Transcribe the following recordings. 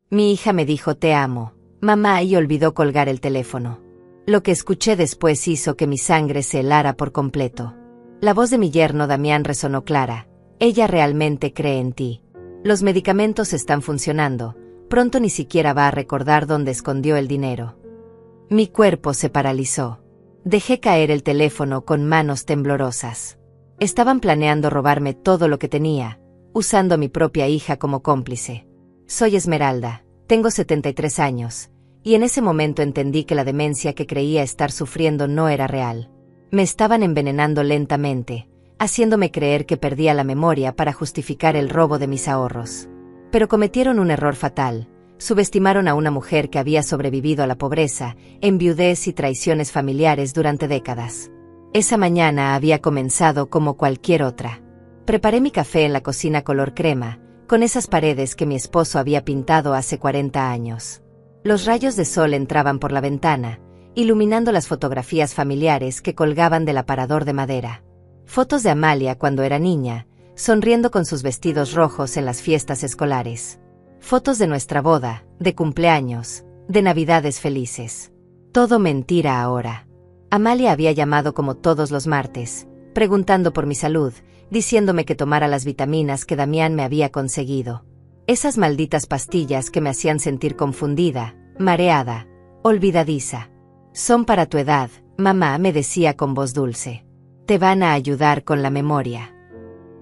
Mi hija me dijo te amo, mamá, y olvidó colgar el teléfono. Lo que escuché después hizo que mi sangre se helara por completo. La voz de mi yerno Damián resonó clara. Ella realmente cree en ti. Los medicamentos están funcionando. Pronto ni siquiera va a recordar dónde escondió el dinero. Mi cuerpo se paralizó. Dejé caer el teléfono con manos temblorosas. Estaban planeando robarme todo lo que tenía, usando a mi propia hija como cómplice. Soy Esmeralda, tengo 73 años, y en ese momento entendí que la demencia que creía estar sufriendo no era real. Me estaban envenenando lentamente, haciéndome creer que perdía la memoria para justificar el robo de mis ahorros. Pero cometieron un error fatal. Subestimaron a una mujer que había sobrevivido a la pobreza, enviudez y traiciones familiares durante décadas. Esa mañana había comenzado como cualquier otra. Preparé mi café en la cocina color crema, con esas paredes que mi esposo había pintado hace 40 años. Los rayos de sol entraban por la ventana, iluminando las fotografías familiares que colgaban del aparador de madera. Fotos de Amalia cuando era niña, sonriendo con sus vestidos rojos en las fiestas escolares. Fotos de nuestra boda, de cumpleaños, de navidades felices. Todo mentira ahora. Amalia había llamado como todos los martes, preguntando por mi salud, diciéndome que tomara las vitaminas que Damián me había conseguido. Esas malditas pastillas que me hacían sentir confundida, mareada, olvidadiza. Son para tu edad, mamá, me decía con voz dulce. Te van a ayudar con la memoria.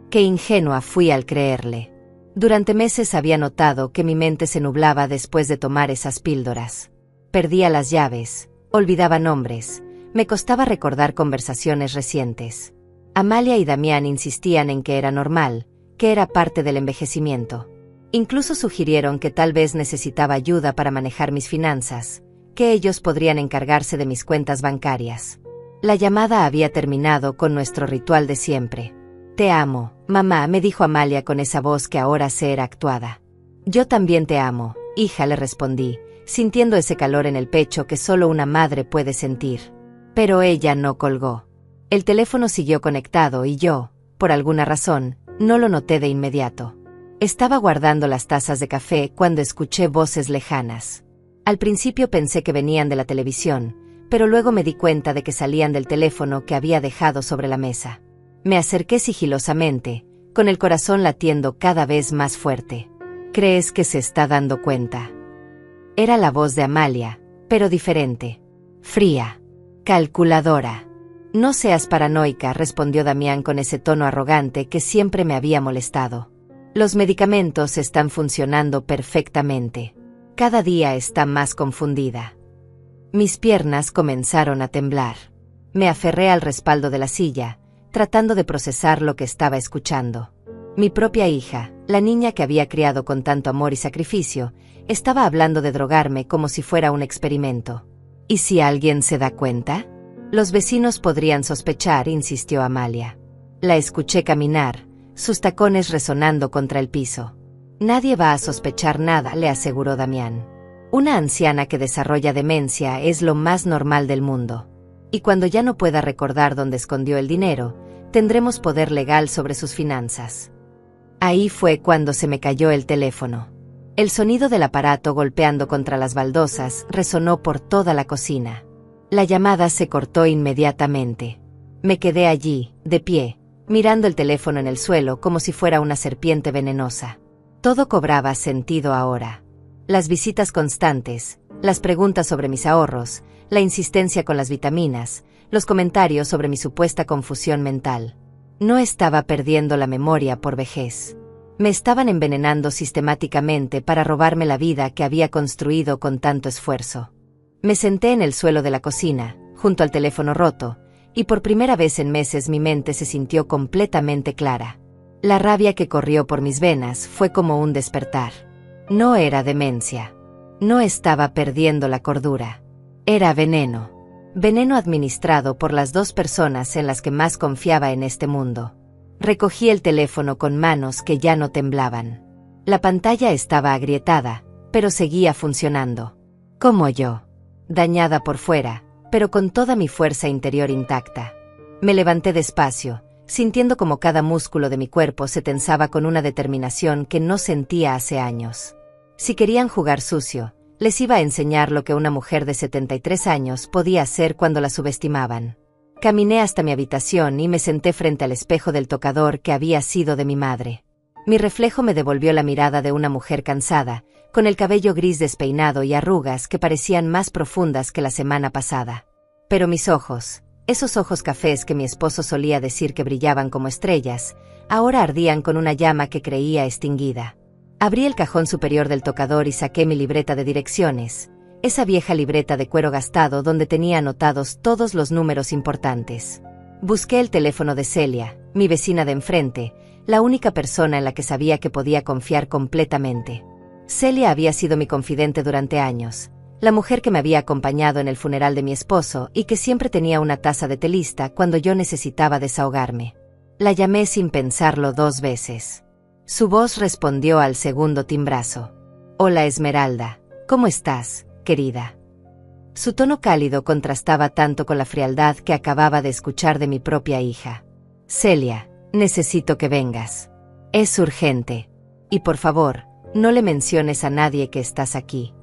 Qué ingenua fui al creerle. Durante meses había notado que mi mente se nublaba después de tomar esas píldoras. Perdía las llaves, olvidaba nombres, me costaba recordar conversaciones recientes. Amalia y Damián insistían en que era normal, que era parte del envejecimiento. Incluso sugirieron que tal vez necesitaba ayuda para manejar mis finanzas, que ellos podrían encargarse de mis cuentas bancarias. La llamada había terminado con nuestro ritual de siempre. Te amo, mamá, me dijo Amalia con esa voz que ahora se era actuada. Yo también te amo, hija, le respondí, sintiendo ese calor en el pecho que solo una madre puede sentir. Pero ella no colgó. El teléfono siguió conectado y yo, por alguna razón, no lo noté de inmediato. Estaba guardando las tazas de café cuando escuché voces lejanas. Al principio pensé que venían de la televisión, pero luego me di cuenta de que salían del teléfono que había dejado sobre la mesa. Me acerqué sigilosamente, con el corazón latiendo cada vez más fuerte. ¿Crees que se está dando cuenta? Era la voz de Amalia, pero diferente. Fría. Calculadora. No seas paranoica, respondió Damián con ese tono arrogante que siempre me había molestado. Los medicamentos están funcionando perfectamente. Cada día está más confundida. Mis piernas comenzaron a temblar. Me aferré al respaldo de la silla, tratando de procesar lo que estaba escuchando. Mi propia hija, la niña que había criado con tanto amor y sacrificio, estaba hablando de drogarme como si fuera un experimento. ¿Y si alguien se da cuenta? Los vecinos podrían sospechar, insistió Amalia. La escuché caminar, sus tacones resonando contra el piso. Nadie va a sospechar nada, le aseguró Damián. Una anciana que desarrolla demencia es lo más normal del mundo. Y cuando ya no pueda recordar dónde escondió el dinero, tendremos poder legal sobre sus finanzas. Ahí fue cuando se me cayó el teléfono. El sonido del aparato golpeando contra las baldosas resonó por toda la cocina. La llamada se cortó inmediatamente. Me quedé allí, de pie, mirando el teléfono en el suelo como si fuera una serpiente venenosa. Todo cobraba sentido ahora. Las visitas constantes, las preguntas sobre mis ahorros, la insistencia con las vitaminas, los comentarios sobre mi supuesta confusión mental. No estaba perdiendo la memoria por vejez. Me estaban envenenando sistemáticamente para robarme la vida que había construido con tanto esfuerzo. Me senté en el suelo de la cocina, junto al teléfono roto, y por primera vez en meses mi mente se sintió completamente clara. La rabia que corrió por mis venas fue como un despertar. No era demencia. No estaba perdiendo la cordura. Era veneno. Veneno administrado por las dos personas en las que más confiaba en este mundo. Recogí el teléfono con manos que ya no temblaban. La pantalla estaba agrietada, pero seguía funcionando. Como yo. Dañada por fuera, pero con toda mi fuerza interior intacta. Me levanté despacio, sintiendo como cada músculo de mi cuerpo se tensaba con una determinación que no sentía hace años. Si querían jugar sucio, les iba a enseñar lo que una mujer de 73 años podía hacer cuando la subestimaban. Caminé hasta mi habitación y me senté frente al espejo del tocador que había sido de mi madre. Mi reflejo me devolvió la mirada de una mujer cansada, con el cabello gris despeinado y arrugas que parecían más profundas que la semana pasada. Pero mis ojos, esos ojos cafés que mi esposo solía decir que brillaban como estrellas, ahora ardían con una llama que creía extinguida. Abrí el cajón superior del tocador y saqué mi libreta de direcciones, esa vieja libreta de cuero gastado donde tenía anotados todos los números importantes. Busqué el teléfono de Celia, mi vecina de enfrente, la única persona en la que sabía que podía confiar completamente. Celia había sido mi confidente durante años, la mujer que me había acompañado en el funeral de mi esposo y que siempre tenía una taza de té lista cuando yo necesitaba desahogarme. La llamé sin pensarlo 2 veces. Su voz respondió al segundo timbrazo. «Hola Esmeralda, ¿cómo estás, querida?» Su tono cálido contrastaba tanto con la frialdad que acababa de escuchar de mi propia hija. «Celia, necesito que vengas. Es urgente. Y por favor, no le menciones a nadie que estás aquí».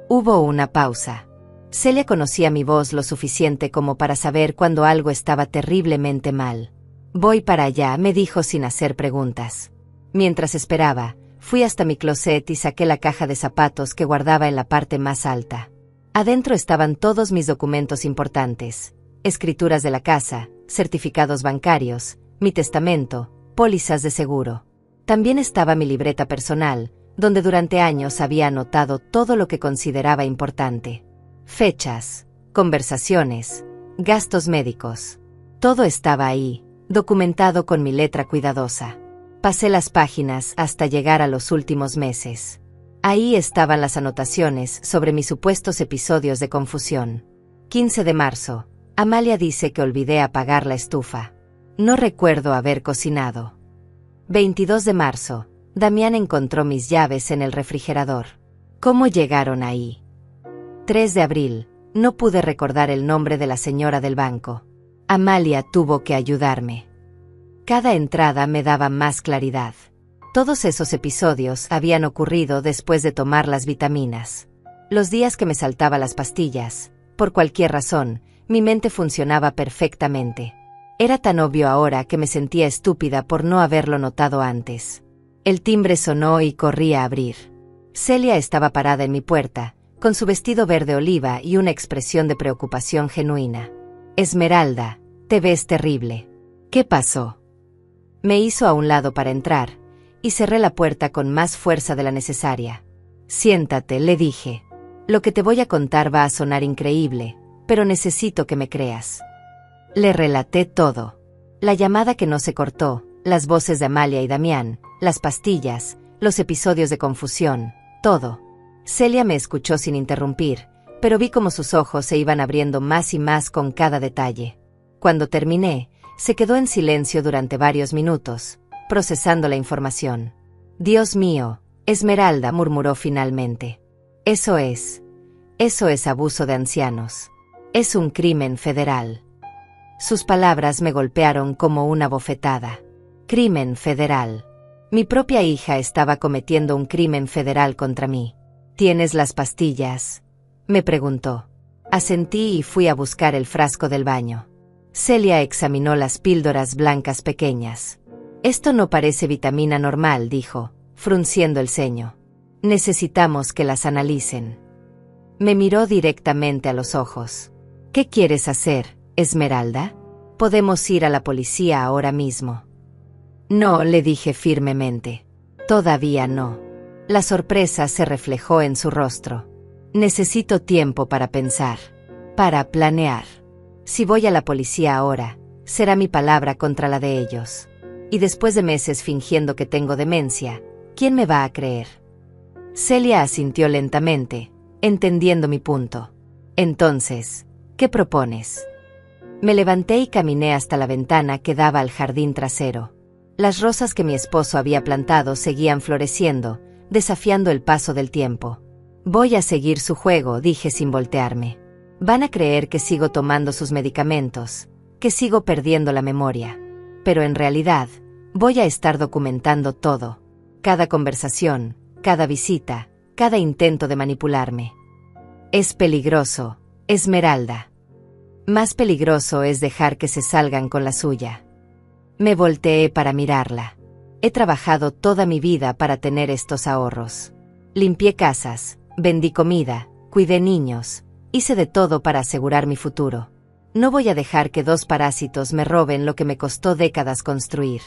Hubo una pausa. Celia conocía mi voz lo suficiente como para saber cuando algo estaba terriblemente mal. «Voy para allá», me dijo sin hacer preguntas. Mientras esperaba, fui hasta mi closet y saqué la caja de zapatos que guardaba en la parte más alta. Adentro estaban todos mis documentos importantes: escrituras de la casa, certificados bancarios, mi testamento, pólizas de seguro. También estaba mi libreta personal, donde durante años había anotado todo lo que consideraba importante. Fechas, conversaciones, gastos médicos. Todo estaba ahí, documentado con mi letra cuidadosa. Pasé las páginas hasta llegar a los últimos meses. Ahí estaban las anotaciones sobre mis supuestos episodios de confusión. 15 de marzo. Amalia dice que olvidé apagar la estufa. No recuerdo haber cocinado. 22 de marzo. Damián encontró mis llaves en el refrigerador. ¿Cómo llegaron ahí? 3 de abril. No pude recordar el nombre de la señora del banco. Amalia tuvo que ayudarme. Cada entrada me daba más claridad. Todos esos episodios habían ocurrido después de tomar las vitaminas. Los días que me saltaba las pastillas, por cualquier razón, mi mente funcionaba perfectamente. Era tan obvio ahora que me sentía estúpida por no haberlo notado antes. El timbre sonó y corrí a abrir. Celia estaba parada en mi puerta, con su vestido verde oliva y una expresión de preocupación genuina. «Esmeralda, te ves terrible. ¿Qué pasó?» Me hizo a un lado para entrar, y cerré la puerta con más fuerza de la necesaria. «Siéntate», le dije. «Lo que te voy a contar va a sonar increíble, pero necesito que me creas». Le relaté todo. La llamada que no se cortó, las voces de Amalia y Damián, las pastillas, los episodios de confusión, todo. Celia me escuchó sin interrumpir, pero vi cómo sus ojos se iban abriendo más y más con cada detalle. Cuando terminé, se quedó en silencio durante varios minutos, procesando la información. «Dios mío, Esmeralda», murmuró finalmente. Eso es abuso de ancianos. Es un crimen federal». Sus palabras me golpearon como una bofetada. Crimen federal. Mi propia hija estaba cometiendo un crimen federal contra mí. «¿Tienes las pastillas?», me preguntó. Asentí y fui a buscar el frasco del baño. Celia examinó las píldoras blancas pequeñas. «Esto no parece vitamina normal», dijo, frunciendo el ceño. «Necesitamos que las analicen». Me miró directamente a los ojos. «¿Qué quieres hacer, Esmeralda? Podemos ir a la policía ahora mismo». «No», le dije firmemente. «Todavía no». La sorpresa se reflejó en su rostro. «Necesito tiempo para pensar, para planear. Si voy a la policía ahora, será mi palabra contra la de ellos. Y después de meses fingiendo que tengo demencia, ¿quién me va a creer?». Celia asintió lentamente, entendiendo mi punto. «Entonces, ¿qué propones?». Me levanté y caminé hasta la ventana que daba al jardín trasero. Las rosas que mi esposo había plantado seguían floreciendo, desafiando el paso del tiempo. «Voy a seguir su juego», dije sin voltearme. «Van a creer que sigo tomando sus medicamentos, que sigo perdiendo la memoria. Pero en realidad, voy a estar documentando todo. Cada conversación, cada visita, cada intento de manipularme. Es peligroso, Esmeralda. Más peligroso es dejar que se salgan con la suya. Me volteé para mirarla. He trabajado toda mi vida para tener estos ahorros. Limpié casas, vendí comida, cuidé niños, hice de todo para asegurar mi futuro. No voy a dejar que dos parásitos me roben lo que me costó décadas construir.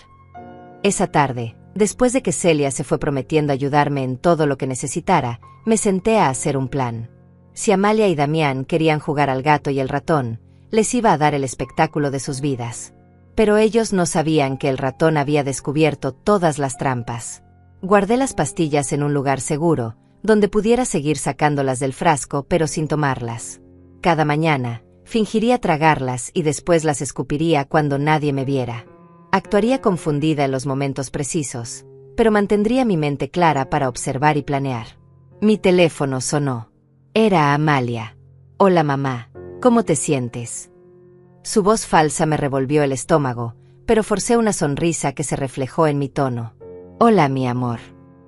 Esa tarde, después de que Celia se fue prometiendo ayudarme en todo lo que necesitara, me senté a hacer un plan. Si Amalia y Damián querían jugar al gato y el ratón, les iba a dar el espectáculo de sus vidas. Pero ellos no sabían que el ratón había descubierto todas las trampas. Guardé las pastillas en un lugar seguro, donde pudiera seguir sacándolas del frasco pero sin tomarlas. Cada mañana, fingiría tragarlas y después las escupiría cuando nadie me viera. Actuaría confundida en los momentos precisos, pero mantendría mi mente clara para observar y planear. Mi teléfono sonó. Era Amalia. Hola mamá, ¿cómo te sientes? Su voz falsa me revolvió el estómago, pero forcé una sonrisa que se reflejó en mi tono. Hola mi amor.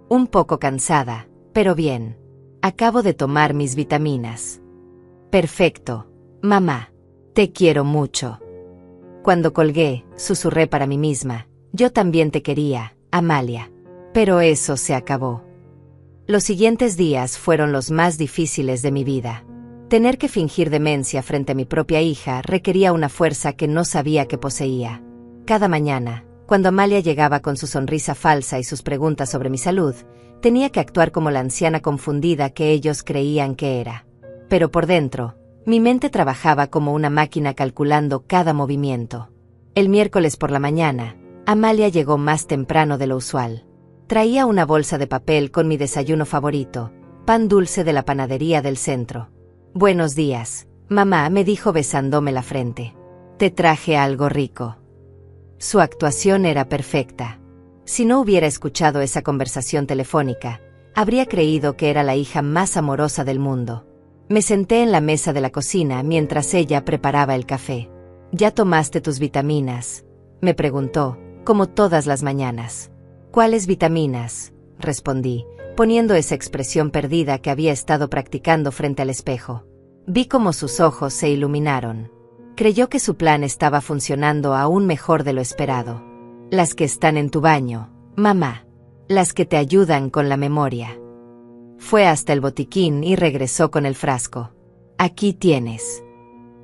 Un poco cansada, pero bien. Acabo de tomar mis vitaminas. Perfecto, mamá. Te quiero mucho. Cuando colgué, susurré para mí misma, yo también te quería, Amalia. Pero eso se acabó. Los siguientes días fueron los más difíciles de mi vida. Tener que fingir demencia frente a mi propia hija requería una fuerza que no sabía que poseía. Cada mañana, cuando Amalia llegaba con su sonrisa falsa y sus preguntas sobre mi salud, tenía que actuar como la anciana confundida que ellos creían que era. Pero por dentro, mi mente trabajaba como una máquina calculando cada movimiento. El miércoles por la mañana, Amalia llegó más temprano de lo usual. Traía una bolsa de papel con mi desayuno favorito, pan dulce de la panadería del centro. Buenos días, mamá, me dijo besándome la frente. Te traje algo rico. Su actuación era perfecta. Si no hubiera escuchado esa conversación telefónica, habría creído que era la hija más amorosa del mundo. Me senté en la mesa de la cocina mientras ella preparaba el café. ¿Ya tomaste tus vitaminas?, me preguntó, como todas las mañanas. ¿Cuáles vitaminas?, respondí, poniendo esa expresión perdida que había estado practicando frente al espejo. Vi cómo sus ojos se iluminaron. Creyó que su plan estaba funcionando aún mejor de lo esperado. Las que están en tu baño, mamá. Las que te ayudan con la memoria. Fue hasta el botiquín y regresó con el frasco. Aquí tienes.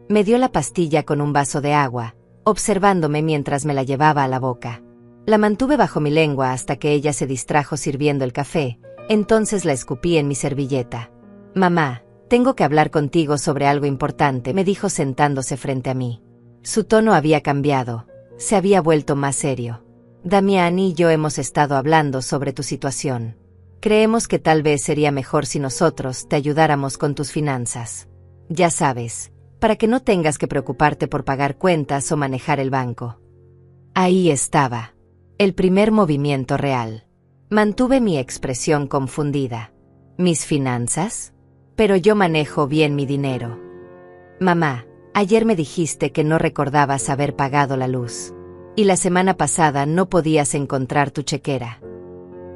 Me dio la pastilla con un vaso de agua, observándome mientras me la llevaba a la boca. La mantuve bajo mi lengua hasta que ella se distrajo sirviendo el café, entonces la escupí en mi servilleta. Mamá, tengo que hablar contigo sobre algo importante, me dijo sentándose frente a mí. Su tono había cambiado, se había vuelto más serio. Damián y yo hemos estado hablando sobre tu situación. Creemos que tal vez sería mejor si nosotros te ayudáramos con tus finanzas. Ya sabes, para que no tengas que preocuparte por pagar cuentas o manejar el banco. Ahí estaba. El primer movimiento real. Mantuve mi expresión confundida. ¿Mis finanzas? Pero yo manejo bien mi dinero. Mamá, ayer me dijiste que no recordabas haber pagado la luz. Y la semana pasada no podías encontrar tu chequera.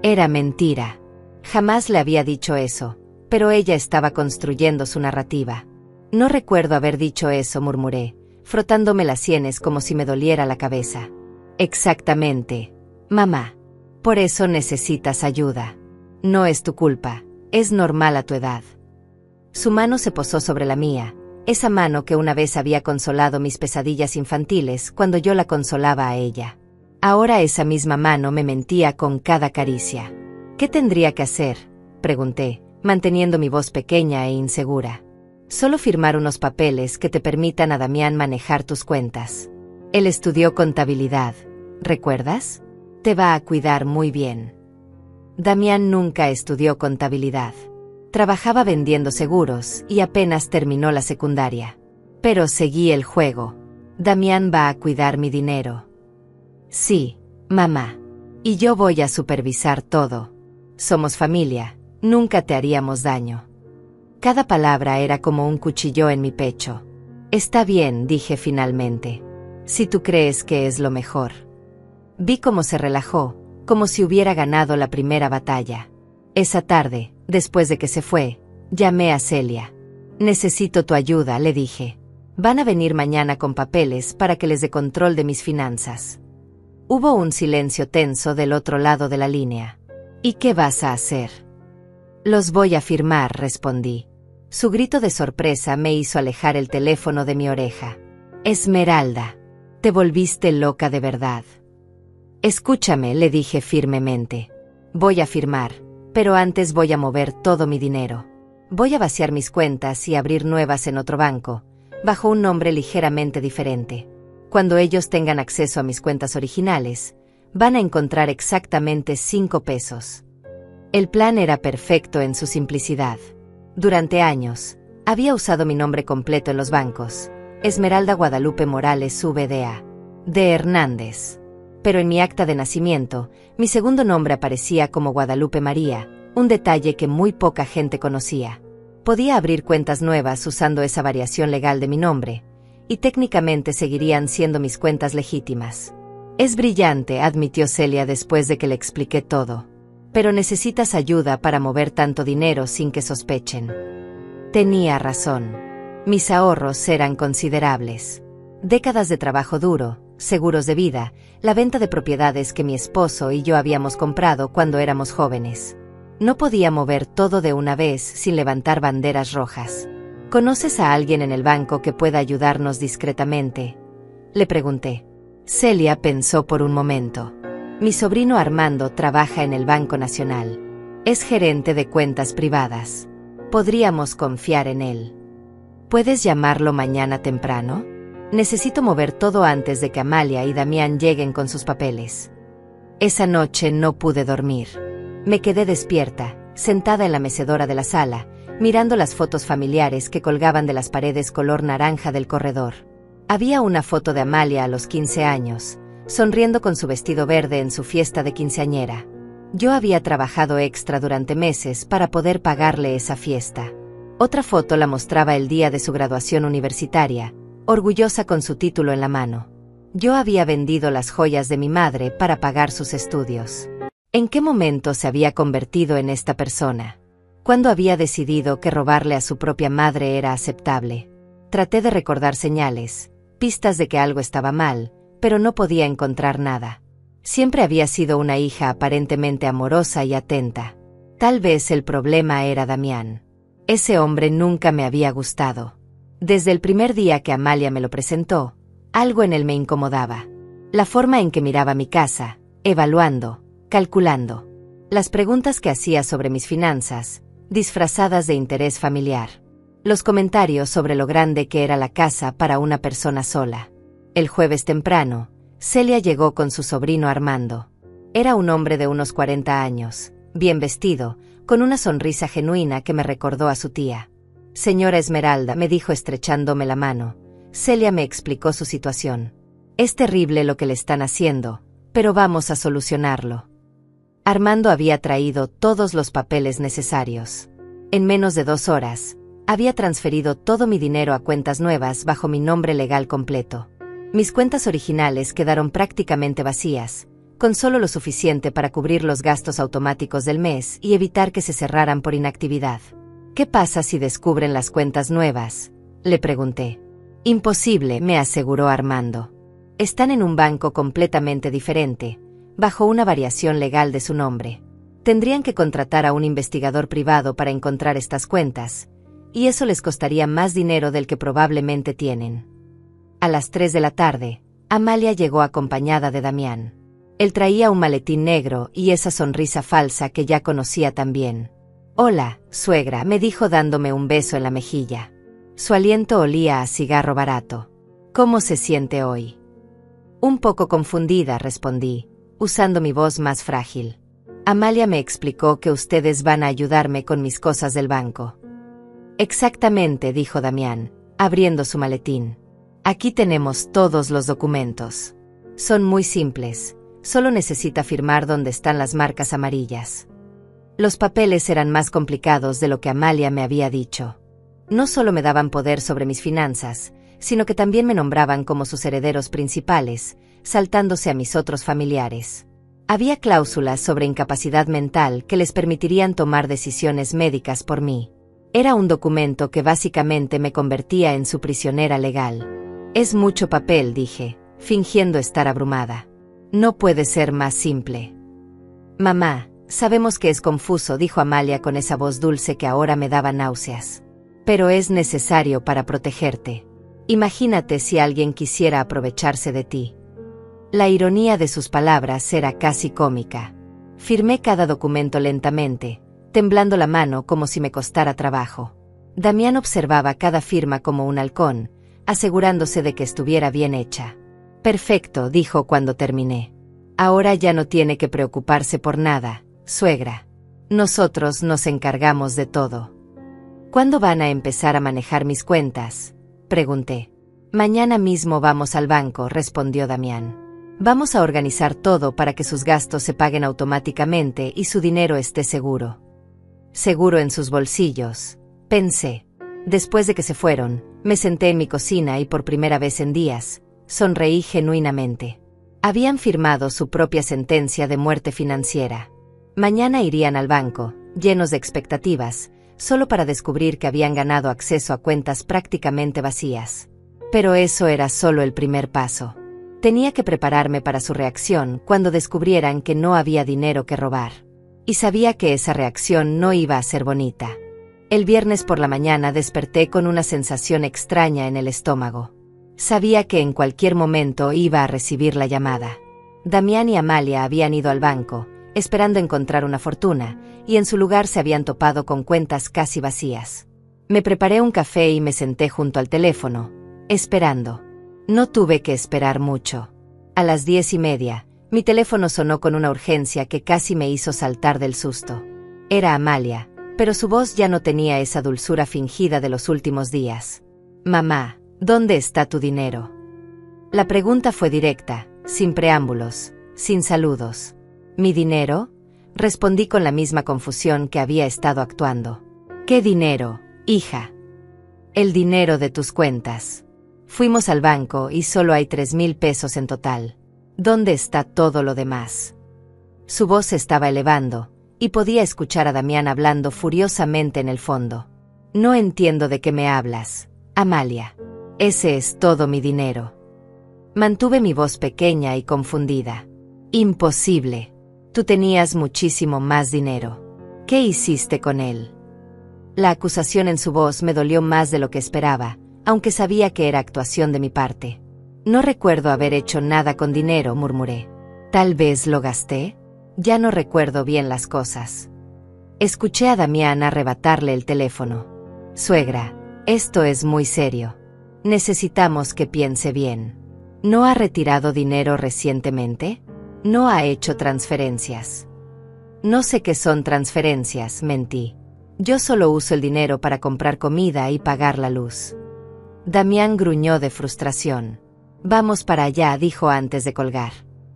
Era mentira. Jamás le había dicho eso, pero ella estaba construyendo su narrativa. No recuerdo haber dicho eso, murmuré, frotándome las sienes como si me doliera la cabeza. Exactamente, mamá. Por eso necesitas ayuda. No es tu culpa, es normal a tu edad. Su mano se posó sobre la mía, esa mano que una vez había consolado mis pesadillas infantiles cuando yo la consolaba a ella. Ahora esa misma mano me mentía con cada caricia. ¿Qué tendría que hacer?, pregunté, manteniendo mi voz pequeña e insegura. Solo firmar unos papeles que te permitan a Damián manejar tus cuentas. Él estudió contabilidad, ¿recuerdas? Te va a cuidar muy bien. Damián nunca estudió contabilidad. Trabajaba vendiendo seguros y apenas terminó la secundaria. Pero seguí el juego. Damián va a cuidar mi dinero. Sí, mamá. Y yo voy a supervisar todo. Somos familia, nunca te haríamos daño. Cada palabra era como un cuchillo en mi pecho. Está bien, dije finalmente. Si tú crees que es lo mejor. Vi cómo se relajó, como si hubiera ganado la primera batalla. Esa tarde, Después de que se fue, llamé a Celia. Necesito tu ayuda, le dije. Van a venir mañana con papeles para que les dé control de mis finanzas. Hubo un silencio tenso del otro lado de la línea. ¿Y qué vas a hacer? Los voy a firmar, respondí. Su grito de sorpresa me hizo alejar el teléfono de mi oreja. Esmeralda, te volviste loca de verdad. Escúchame, le dije firmemente. Voy a firmar, pero antes voy a mover todo mi dinero. Voy a vaciar mis cuentas y abrir nuevas en otro banco, bajo un nombre ligeramente diferente. Cuando ellos tengan acceso a mis cuentas originales, van a encontrar exactamente 5 pesos. El plan era perfecto en su simplicidad. Durante años, había usado mi nombre completo en los bancos, Esmeralda Guadalupe Morales VDA, de Hernández. Pero en mi acta de nacimiento, mi segundo nombre aparecía como Guadalupe María, un detalle que muy poca gente conocía. Podía abrir cuentas nuevas usando esa variación legal de mi nombre, y técnicamente seguirían siendo mis cuentas legítimas. Es brillante, admitió Celia después de que le expliqué todo. Pero necesitas ayuda para mover tanto dinero sin que sospechen. Tenía razón. Mis ahorros eran considerables. Décadas de trabajo duro, seguros de vida, la venta de propiedades que mi esposo y yo habíamos comprado cuando éramos jóvenes. No podía mover todo de una vez sin levantar banderas rojas. ¿Conoces a alguien en el banco que pueda ayudarnos discretamente?, le pregunté. Celia pensó por un momento. Mi sobrino Armando trabaja en el Banco Nacional. Es gerente de cuentas privadas. Podríamos confiar en él. ¿Puedes llamarlo mañana temprano? Necesito mover todo antes de que Amalia y Damián lleguen con sus papeles. Esa noche no pude dormir. Me quedé despierta, sentada en la mecedora de la sala, mirando las fotos familiares que colgaban de las paredes color naranja del corredor. Había una foto de Amalia a los 15 años, sonriendo con su vestido verde en su fiesta de quinceañera. Yo había trabajado extra durante meses para poder pagarle esa fiesta. Otra foto la mostraba el día de su graduación universitaria, orgullosa con su título en la mano. Yo había vendido las joyas de mi madre para pagar sus estudios. ¿En qué momento se había convertido en esta persona? ¿Cuándo había decidido que robarle a su propia madre era aceptable? Traté de recordar señales, pistas de que algo estaba mal, pero no podía encontrar nada. Siempre había sido una hija aparentemente amorosa y atenta. Tal vez el problema era Damián. Ese hombre nunca me había gustado. Desde el primer día que Amalia me lo presentó, algo en él me incomodaba. La forma en que miraba mi casa, evaluando, calculando. Las preguntas que hacía sobre mis finanzas, disfrazadas de interés familiar. Los comentarios sobre lo grande que era la casa para una persona sola. El jueves temprano, Celia llegó con su sobrino Armando. Era un hombre de unos 40 años, bien vestido, con una sonrisa genuina que me recordó a su tía. Señora Esmeralda, me dijo estrechándome la mano. Celia me explicó su situación. Es terrible lo que le están haciendo, pero vamos a solucionarlo. Armando había traído todos los papeles necesarios. En menos de 2 horas, había transferido todo mi dinero a cuentas nuevas bajo mi nombre legal completo. Mis cuentas originales quedaron prácticamente vacías, con solo lo suficiente para cubrir los gastos automáticos del mes y evitar que se cerraran por inactividad. ¿Qué pasa si descubren las cuentas nuevas?, le pregunté. Imposible, me aseguró Armando. Están en un banco completamente diferente, bajo una variación legal de su nombre. Tendrían que contratar a un investigador privado para encontrar estas cuentas, y eso les costaría más dinero del que probablemente tienen. A las 3 de la tarde, Amalia llegó acompañada de Damián. Él traía un maletín negro y esa sonrisa falsa que ya conocía tan bien. Hola, suegra, me dijo dándome un beso en la mejilla. Su aliento olía a cigarro barato. ¿Cómo se siente hoy? Un poco confundida, respondí, usando mi voz más frágil. Amalia me explicó que ustedes van a ayudarme con mis cosas del banco. Exactamente, dijo Damián, abriendo su maletín. Aquí tenemos todos los documentos. Son muy simples, solo necesita firmar donde están las marcas amarillas. Los papeles eran más complicados de lo que Amalia me había dicho. No solo me daban poder sobre mis finanzas, sino que también me nombraban como sus herederos principales, saltándose a mis otros familiares. Había cláusulas sobre incapacidad mental que les permitirían tomar decisiones médicas por mí. Era un documento que básicamente me convertía en su prisionera legal. Es mucho papel, dije, fingiendo estar abrumada. No puede ser más simple. Mamá, sabemos que es confuso, dijo Amalia con esa voz dulce que ahora me daba náuseas. Pero es necesario para protegerte. Imagínate si alguien quisiera aprovecharse de ti. La ironía de sus palabras era casi cómica. Firmé cada documento lentamente, temblando la mano como si me costara trabajo. Damián observaba cada firma como un halcón, asegurándose de que estuviera bien hecha. Perfecto, dijo cuando terminé. Ahora ya no tiene que preocuparse por nada, suegra. Nosotros nos encargamos de todo. ¿Cuándo van a empezar a manejar mis cuentas?, pregunté. Mañana mismo vamos al banco, respondió Damián. Vamos a organizar todo para que sus gastos se paguen automáticamente y su dinero esté seguro. Seguro en sus bolsillos, pensé. Después de que se fueron, me senté en mi cocina y por primera vez en días, sonreí genuinamente. Habían firmado su propia sentencia de muerte financiera. Mañana irían al banco, llenos de expectativas, solo para descubrir que habían ganado acceso a cuentas prácticamente vacías. Pero eso era solo el primer paso. Tenía que prepararme para su reacción cuando descubrieran que no había dinero que robar. Y sabía que esa reacción no iba a ser bonita. El viernes por la mañana desperté con una sensación extraña en el estómago. Sabía que en cualquier momento iba a recibir la llamada. Damián y Amalia habían ido al banco, esperando encontrar una fortuna, y en su lugar se habían topado con cuentas casi vacías. Me preparé un café y me senté junto al teléfono, esperando. No tuve que esperar mucho. A las 10:30, mi teléfono sonó con una urgencia que casi me hizo saltar del susto. Era Amalia, pero su voz ya no tenía esa dulzura fingida de los últimos días. Mamá, ¿dónde está tu dinero? La pregunta fue directa, sin preámbulos, sin saludos. ¿Mi dinero?, respondí con la misma confusión que había estado actuando. ¿Qué dinero, hija? El dinero de tus cuentas. Fuimos al banco y solo hay 3,000 pesos en total. ¿Dónde está todo lo demás? Su voz se estaba elevando, y podía escuchar a Damián hablando furiosamente en el fondo. No entiendo de qué me hablas, Amalia. Ese es todo mi dinero. Mantuve mi voz pequeña y confundida. Imposible. Tú tenías muchísimo más dinero. ¿Qué hiciste con él? La acusación en su voz me dolió más de lo que esperaba, aunque sabía que era actuación de mi parte. No recuerdo haber hecho nada con dinero, murmuré. ¿Tal vez lo gasté? Ya no recuerdo bien las cosas. Escuché a Damián arrebatarle el teléfono. Suegra, esto es muy serio. Necesitamos que piense bien. ¿No ha retirado dinero recientemente? ¿No ha hecho transferencias? No sé qué son transferencias, mentí. Yo solo uso el dinero para comprar comida y pagar la luz. Damián gruñó de frustración. Vamos para allá, dijo antes de colgar.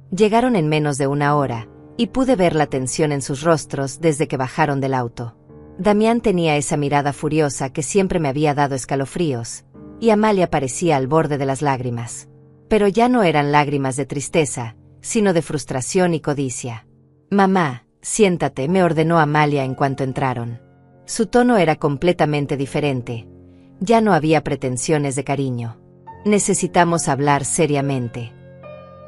Llegaron en menos de una hora, y pude ver la tensión en sus rostros desde que bajaron del auto. Damián tenía esa mirada furiosa que siempre me había dado escalofríos, y Amalia parecía al borde de las lágrimas. Pero ya no eran lágrimas de tristeza, sino de frustración y codicia. Mamá, siéntate, me ordenó Amalia en cuanto entraron. Su tono era completamente diferente. Ya no había pretensiones de cariño. Necesitamos hablar seriamente.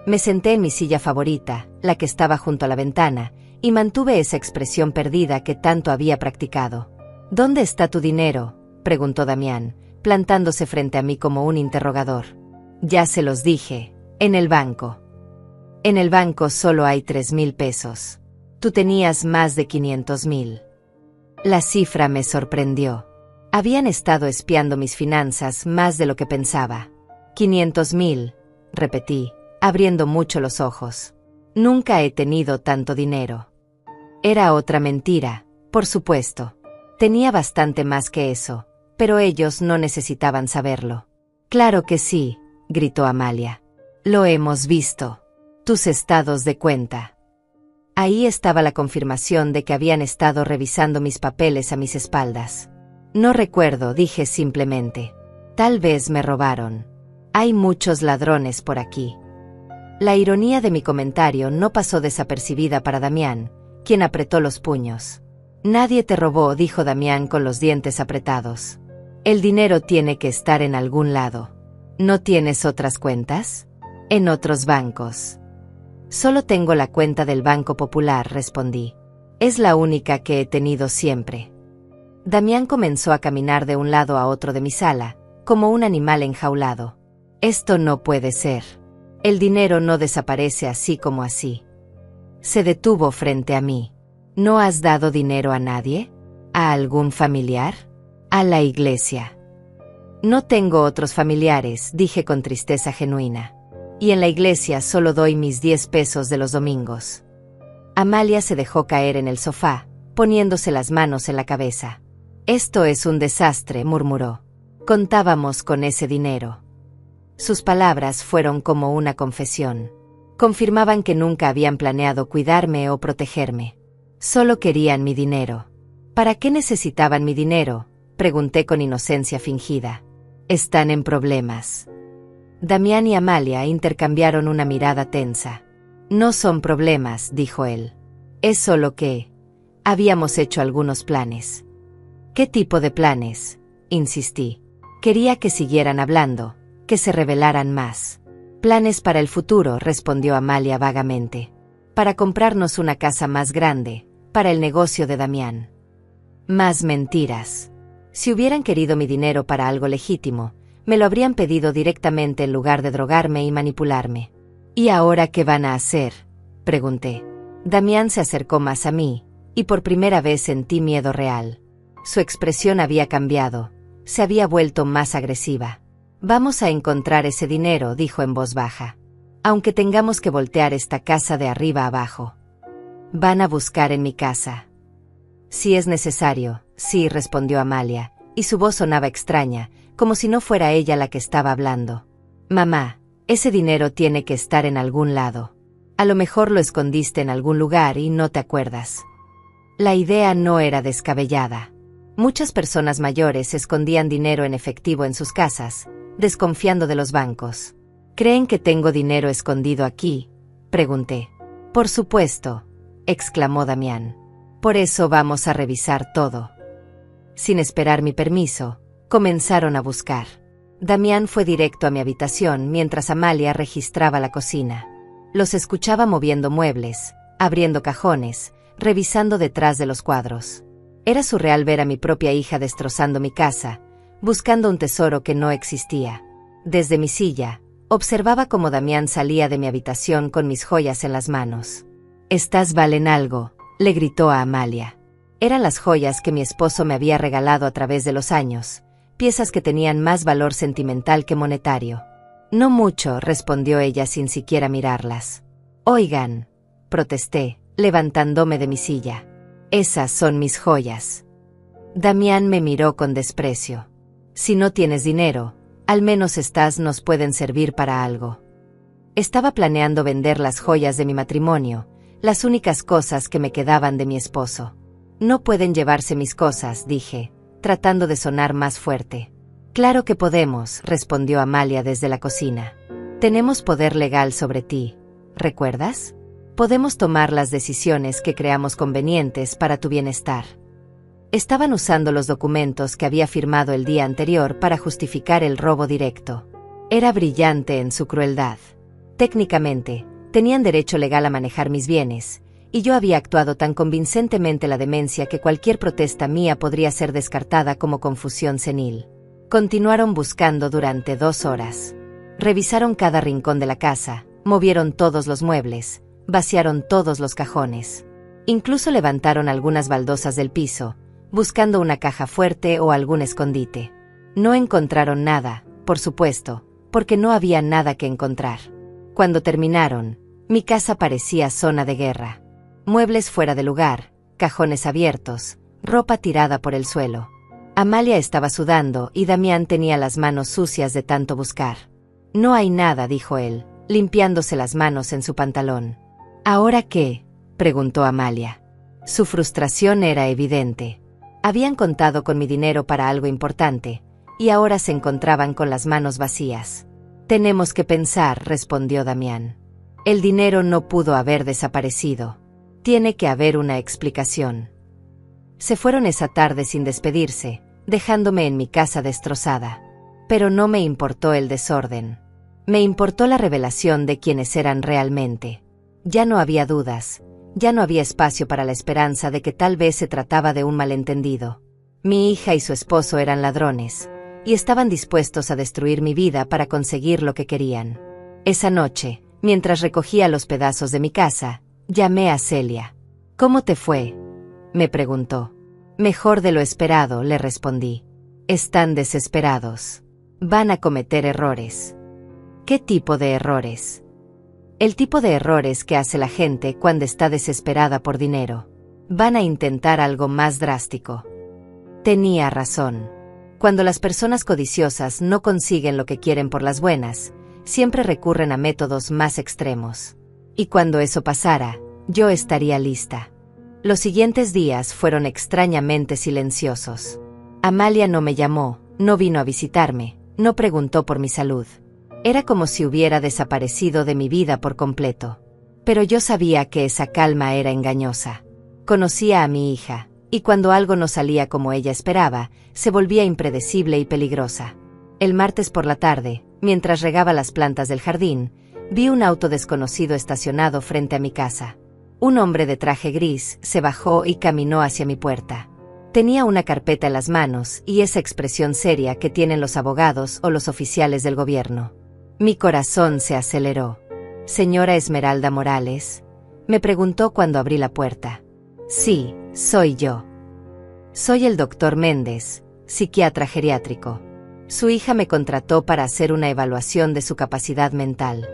Me senté en mi silla favorita, la que estaba junto a la ventana, y mantuve esa expresión perdida que tanto había practicado. ¿Dónde está tu dinero?, preguntó Damián, plantándose frente a mí como un interrogador. Ya se los dije, en el banco. En el banco solo hay 3,000 pesos. Tú tenías más de 500,000. La cifra me sorprendió. Habían estado espiando mis finanzas más de lo que pensaba. 500,000, repetí, abriendo mucho los ojos. Nunca he tenido tanto dinero. Era otra mentira, por supuesto. Tenía bastante más que eso, pero ellos no necesitaban saberlo. Claro que sí, gritó Amalia. Lo hemos visto. Tus estados de cuenta. Ahí estaba la confirmación de que habían estado revisando mis papeles a mis espaldas. No recuerdo, dije simplemente. Tal vez me robaron. Hay muchos ladrones por aquí. La ironía de mi comentario no pasó desapercibida para Damián, quien apretó los puños. Nadie te robó, dijo Damián con los dientes apretados. El dinero tiene que estar en algún lado. ¿No tienes otras cuentas? En otros bancos. Solo tengo la cuenta del Banco Popular, respondí. Es la única que he tenido siempre. Damián comenzó a caminar de un lado a otro de mi sala, como un animal enjaulado. Esto no puede ser. El dinero no desaparece así como así. Se detuvo frente a mí. ¿No has dado dinero a nadie? ¿A algún familiar? ¿A la iglesia? No tengo otros familiares, dije con tristeza genuina. Y en la iglesia solo doy mis 10 pesos de los domingos. Amalia se dejó caer en el sofá, poniéndose las manos en la cabeza. Esto es un desastre, murmuró. Contábamos con ese dinero. Sus palabras fueron como una confesión. Confirmaban que nunca habían planeado cuidarme o protegerme. Solo querían mi dinero. ¿Para qué necesitaban mi dinero?, pregunté con inocencia fingida. Están en problemas. Damián y Amalia intercambiaron una mirada tensa. No son problemas, dijo él. Es solo que habíamos hecho algunos planes. ¿Qué tipo de planes?, insistí. Quería que siguieran hablando, que se revelaran más. Planes para el futuro, respondió Amalia vagamente. Para comprarnos una casa más grande, para el negocio de Damián. Más mentiras. Si hubieran querido mi dinero para algo legítimo, me lo habrían pedido directamente en lugar de drogarme y manipularme. ¿Y ahora qué van a hacer?, pregunté. Damián se acercó más a mí, y por primera vez sentí miedo real. Su expresión había cambiado, se había vuelto más agresiva. Vamos a encontrar ese dinero, dijo en voz baja. Aunque tengamos que voltear esta casa de arriba abajo. Van a buscar en mi casa. Si es necesario, sí, respondió Amalia, y su voz sonaba extraña, como si no fuera ella la que estaba hablando. Mamá, ese dinero tiene que estar en algún lado. A lo mejor lo escondiste en algún lugar y no te acuerdas. La idea no era descabellada. Muchas personas mayores escondían dinero en efectivo en sus casas, desconfiando de los bancos. ¿Creen que tengo dinero escondido aquí?, pregunté. Por supuesto, exclamó Damián. Por eso vamos a revisar todo. Sin esperar mi permiso, comenzaron a buscar. Damián fue directo a mi habitación mientras Amalia registraba la cocina. Los escuchaba moviendo muebles, abriendo cajones, revisando detrás de los cuadros. Era surreal ver a mi propia hija destrozando mi casa, buscando un tesoro que no existía. Desde mi silla, observaba cómo Damián salía de mi habitación con mis joyas en las manos. «Estas valen algo», le gritó a Amalia. Eran las joyas que mi esposo me había regalado a través de los años, piezas que tenían más valor sentimental que monetario. No mucho, respondió ella sin siquiera mirarlas. Oigan, protesté, levantándome de mi silla. Esas son mis joyas. Damián me miró con desprecio. Si no tienes dinero, al menos estas nos pueden servir para algo. Estaba planeando vender las joyas de mi matrimonio, las únicas cosas que me quedaban de mi esposo. No pueden llevarse mis cosas, dije, tratando de sonar más fuerte. Claro que podemos, respondió Amalia desde la cocina. Tenemos poder legal sobre ti, ¿recuerdas? Podemos tomar las decisiones que creamos convenientes para tu bienestar. Estaban usando los documentos que había firmado el día anterior para justificar el robo directo. Era brillante en su crueldad. Técnicamente, tenían derecho legal a manejar mis bienes, y yo había actuado tan convincentemente la demencia que cualquier protesta mía podría ser descartada como confusión senil. Continuaron buscando durante 2 horas. Revisaron cada rincón de la casa, movieron todos los muebles, vaciaron todos los cajones. Incluso levantaron algunas baldosas del piso, buscando una caja fuerte o algún escondite. No encontraron nada, por supuesto, porque no había nada que encontrar. Cuando terminaron, mi casa parecía zona de guerra. Muebles fuera de lugar, cajones abiertos, ropa tirada por el suelo. Amalia estaba sudando y Damián tenía las manos sucias de tanto buscar. No hay nada, dijo él, limpiándose las manos en su pantalón. ¿Ahora qué?, preguntó Amalia. Su frustración era evidente. Habían contado con mi dinero para algo importante, y ahora se encontraban con las manos vacías. Tenemos que pensar, respondió Damián. El dinero no pudo haber desaparecido. Tiene que haber una explicación. Se fueron esa tarde sin despedirse, dejándome en mi casa destrozada. Pero no me importó el desorden. Me importó la revelación de quiénes eran realmente. Ya no había dudas, ya no había espacio para la esperanza de que tal vez se trataba de un malentendido. Mi hija y su esposo eran ladrones, y estaban dispuestos a destruir mi vida para conseguir lo que querían. Esa noche, mientras recogía los pedazos de mi casa, llamé a Celia. «¿Cómo te fue?», me preguntó. «Mejor de lo esperado», le respondí. «Están desesperados. Van a cometer errores». «¿Qué tipo de errores?». «El tipo de errores que hace la gente cuando está desesperada por dinero. Van a intentar algo más drástico». Tenía razón. Cuando las personas codiciosas no consiguen lo que quieren por las buenas, siempre recurren a métodos más extremos. Y cuando eso pasara, yo estaría lista. Los siguientes días fueron extrañamente silenciosos. Amalia no me llamó, no vino a visitarme, no preguntó por mi salud. Era como si hubiera desaparecido de mi vida por completo. Pero yo sabía que esa calma era engañosa. Conocía a mi hija, y cuando algo no salía como ella esperaba, se volvía impredecible y peligrosa. El martes por la tarde, mientras regaba las plantas del jardín, vi un auto desconocido estacionado frente a mi casa. Un hombre de traje gris se bajó y caminó hacia mi puerta. Tenía una carpeta en las manos y esa expresión seria que tienen los abogados o los oficiales del gobierno. Mi corazón se aceleró. «¿Señora Esmeralda Morales?», me preguntó cuando abrí la puerta. «Sí, soy yo. Soy el doctor Méndez, psiquiatra geriátrico. Su hija me contrató para hacer una evaluación de su capacidad mental».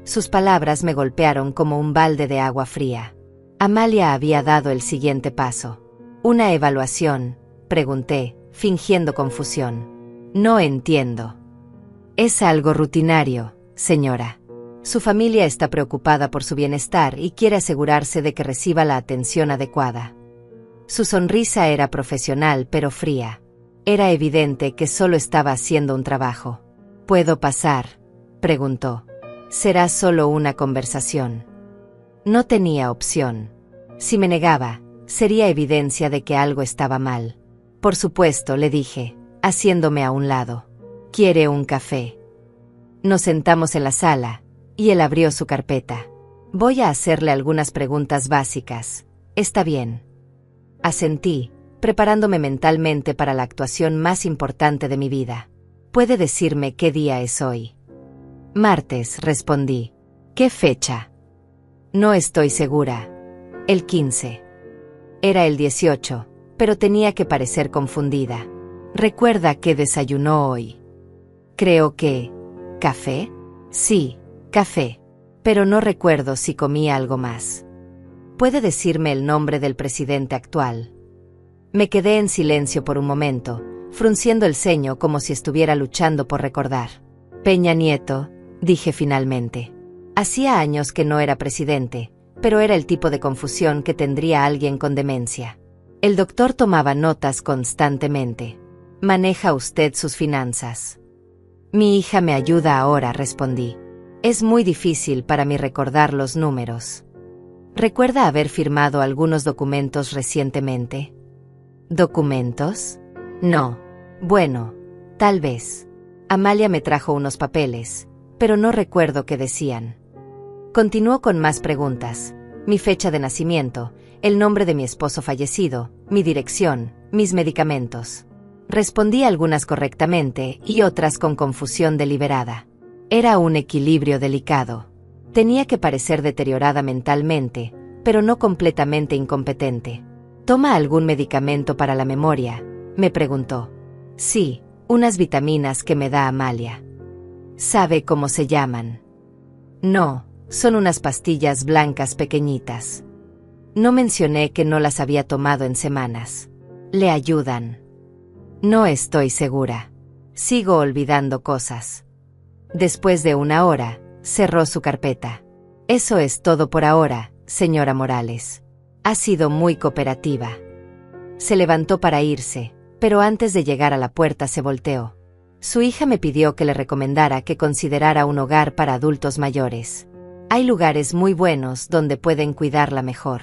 Sus palabras me golpearon como un balde de agua fría. Amalia había dado el siguiente paso. «¿Una evaluación?», pregunté, fingiendo confusión. «No entiendo». «Es algo rutinario, señora. Su familia está preocupada por su bienestar y quiere asegurarse de que reciba la atención adecuada». Su sonrisa era profesional pero fría. Era evidente que solo estaba haciendo un trabajo. «¿Puedo pasar?», preguntó. «Será solo una conversación». No tenía opción. Si me negaba, sería evidencia de que algo estaba mal. «Por supuesto», le dije, haciéndome a un lado. «¿Quiere un café?». Nos sentamos en la sala, y él abrió su carpeta. «Voy a hacerle algunas preguntas básicas. ¿Está bien?». Asentí, preparándome mentalmente para la actuación más importante de mi vida. «¿Puede decirme qué día es hoy?». «Martes», respondí. «¿Qué fecha?». «No estoy segura». «El 15». Era el 18, pero tenía que parecer confundida. «¿Recuerda qué desayunó hoy?». «Creo que... ¿café?». «Sí, café. Pero no recuerdo si comí algo más». «¿Puede decirme el nombre del presidente actual?». Me quedé en silencio por un momento, frunciendo el ceño como si estuviera luchando por recordar. «Peña Nieto», dije finalmente. Hacía años que no era presidente, pero era el tipo de confusión que tendría alguien con demencia. El doctor tomaba notas constantemente. «¿Maneja usted sus finanzas?». «Mi hija me ayuda ahora», respondí. «Es muy difícil para mí recordar los números». «¿Recuerda haber firmado algunos documentos recientemente?». «¿Documentos? No. Bueno, tal vez». Amalia me trajo unos papeles, pero no recuerdo qué decían. Continuó con más preguntas. Mi fecha de nacimiento, el nombre de mi esposo fallecido, mi dirección, mis medicamentos. Respondí algunas correctamente y otras con confusión deliberada. Era un equilibrio delicado. Tenía que parecer deteriorada mentalmente, pero no completamente incompetente. «¿Toma algún medicamento para la memoria?», me preguntó. «Sí, unas vitaminas que me da Amalia». «¿Sabe cómo se llaman?». «No, son unas pastillas blancas pequeñitas». No mencioné que no las había tomado en semanas. «¿Le ayudan?». «No estoy segura. Sigo olvidando cosas». Después de una hora, cerró su carpeta. «Eso es todo por ahora, señora Morales. Ha sido muy cooperativa». Se levantó para irse, pero antes de llegar a la puerta se volteó. Su hija me pidió que le recomendara que considerara un hogar para adultos mayores. Hay lugares muy buenos donde pueden cuidarla mejor.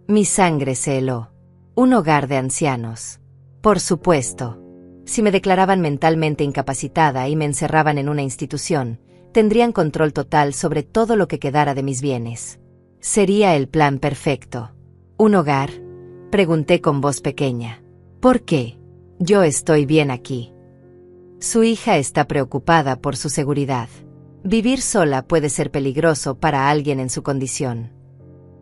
Mi sangre se heló. Un hogar de ancianos. Por supuesto. Si me declaraban mentalmente incapacitada y me encerraban en una institución, tendrían control total sobre todo lo que quedara de mis bienes. Sería el plan perfecto. ¿Un hogar? Pregunté con voz pequeña. ¿Por qué? Yo estoy bien aquí. Su hija está preocupada por su seguridad. Vivir sola puede ser peligroso para alguien en su condición.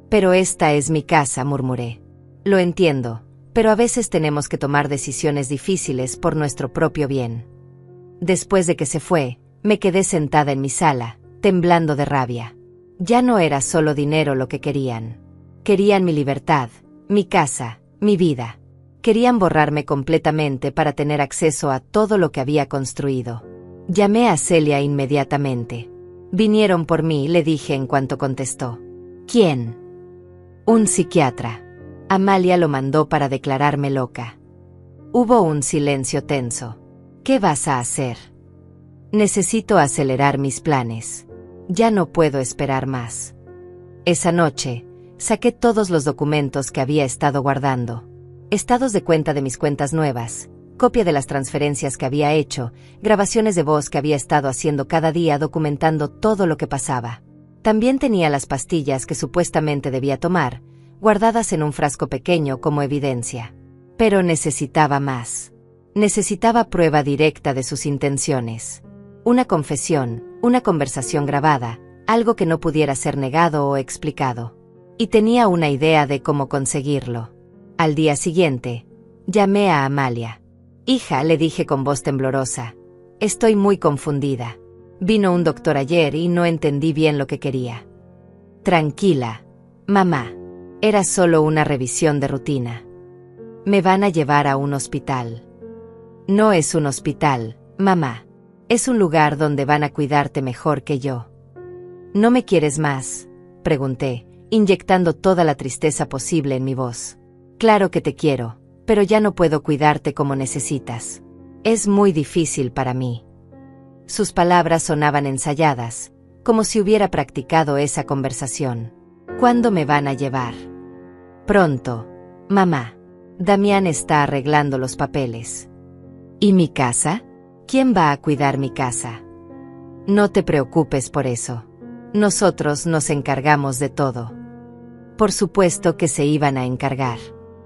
Pero esta es mi casa, murmuré. Lo entiendo, pero a veces tenemos que tomar decisiones difíciles por nuestro propio bien. Después de que se fue, me quedé sentada en mi sala, temblando de rabia. Ya no era solo dinero lo que querían. Querían mi libertad, mi casa, mi vida. Querían borrarme completamente para tener acceso a todo lo que había construido. Llamé a Celia inmediatamente. Vinieron por mí, le dije en cuanto contestó. ¿Quién? Un psiquiatra. Amalia lo mandó para declararme loca. Hubo un silencio tenso. ¿Qué vas a hacer? Necesito acelerar mis planes. Ya no puedo esperar más. Esa noche, saqué todos los documentos que había estado guardando. Estados de cuenta de mis cuentas nuevas, copia de las transferencias que había hecho, grabaciones de voz que había estado haciendo cada día documentando todo lo que pasaba. También tenía las pastillas que supuestamente debía tomar, guardadas en un frasco pequeño como evidencia. Pero necesitaba más. Necesitaba prueba directa de sus intenciones. Una confesión, una conversación grabada, algo que no pudiera ser negado o explicado. Y tenía una idea de cómo conseguirlo. Al día siguiente, llamé a Amalia. Hija, le dije con voz temblorosa, estoy muy confundida. Vino un doctor ayer y no entendí bien lo que quería. Tranquila, mamá. Era solo una revisión de rutina. Me van a llevar a un hospital. No es un hospital, mamá. Es un lugar donde van a cuidarte mejor que yo. ¿No me quieres más?, pregunté, inyectando toda la tristeza posible en mi voz. Claro que te quiero, pero ya no puedo cuidarte como necesitas. Es muy difícil para mí. Sus palabras sonaban ensayadas, como si hubiera practicado esa conversación. ¿Cuándo me van a llevar? Pronto, mamá. Damián está arreglando los papeles. ¿Y mi casa? ¿Quién va a cuidar mi casa? No te preocupes por eso. Nosotros nos encargamos de todo. Por supuesto que se iban a encargar.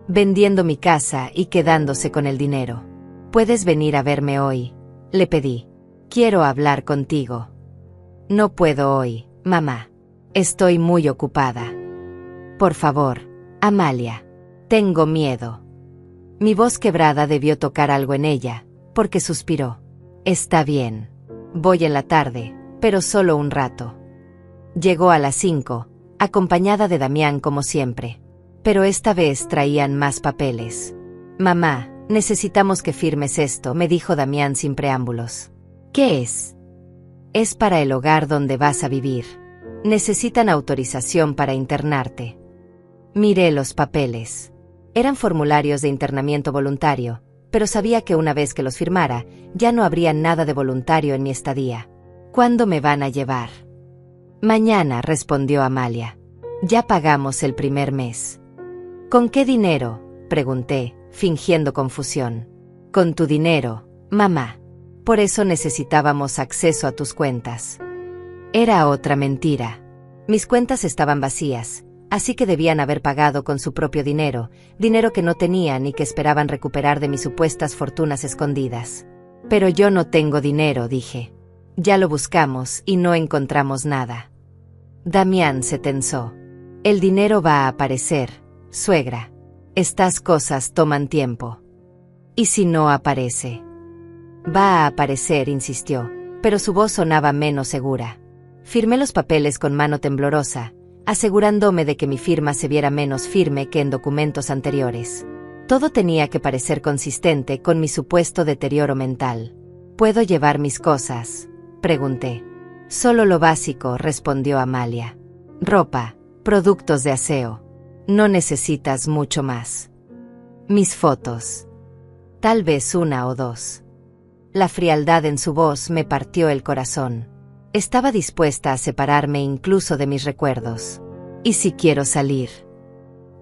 Vendiendo mi casa y quedándose con el dinero. ¿Puedes venir a verme hoy?, le pedí. Quiero hablar contigo. No puedo hoy, mamá. Estoy muy ocupada. Por favor, Amalia. Tengo miedo. Mi voz quebrada debió tocar algo en ella, porque suspiró. Está bien. Voy en la tarde, pero solo un rato. Llegó a las 5, acompañada de Damián como siempre. Pero esta vez traían más papeles. Mamá, necesitamos que firmes esto, me dijo Damián sin preámbulos. ¿Qué es? Es para el hogar donde vas a vivir. Necesitan autorización para internarte. Miré los papeles. Eran formularios de internamiento voluntario, pero sabía que una vez que los firmara, ya no habría nada de voluntario en mi estadía. ¿Cuándo me van a llevar? Mañana, respondió Amalia. Ya pagamos el primer mes. ¿Con qué dinero?, pregunté, fingiendo confusión. Con tu dinero, mamá. Por eso necesitábamos acceso a tus cuentas. Era otra mentira. Mis cuentas estaban vacías, así que debían haber pagado con su propio dinero, dinero que no tenían y que esperaban recuperar de mis supuestas fortunas escondidas. Pero yo no tengo dinero, dije. Ya lo buscamos y no encontramos nada. Damián se tensó. El dinero va a aparecer, suegra. Estas cosas toman tiempo. ¿Y si no aparece? Va a aparecer, insistió, pero su voz sonaba menos segura. Firmé los papeles con mano temblorosa, asegurándome de que mi firma se viera menos firme que en documentos anteriores. Todo tenía que parecer consistente con mi supuesto deterioro mental. ¿Puedo llevar mis cosas?, pregunté. Solo lo básico, respondió Amalia. Ropa, productos de aseo. No necesitas mucho más. Mis fotos. Tal vez una o dos. La frialdad en su voz me partió el corazón. Estaba dispuesta a separarme incluso de mis recuerdos. ¿Y si quiero salir?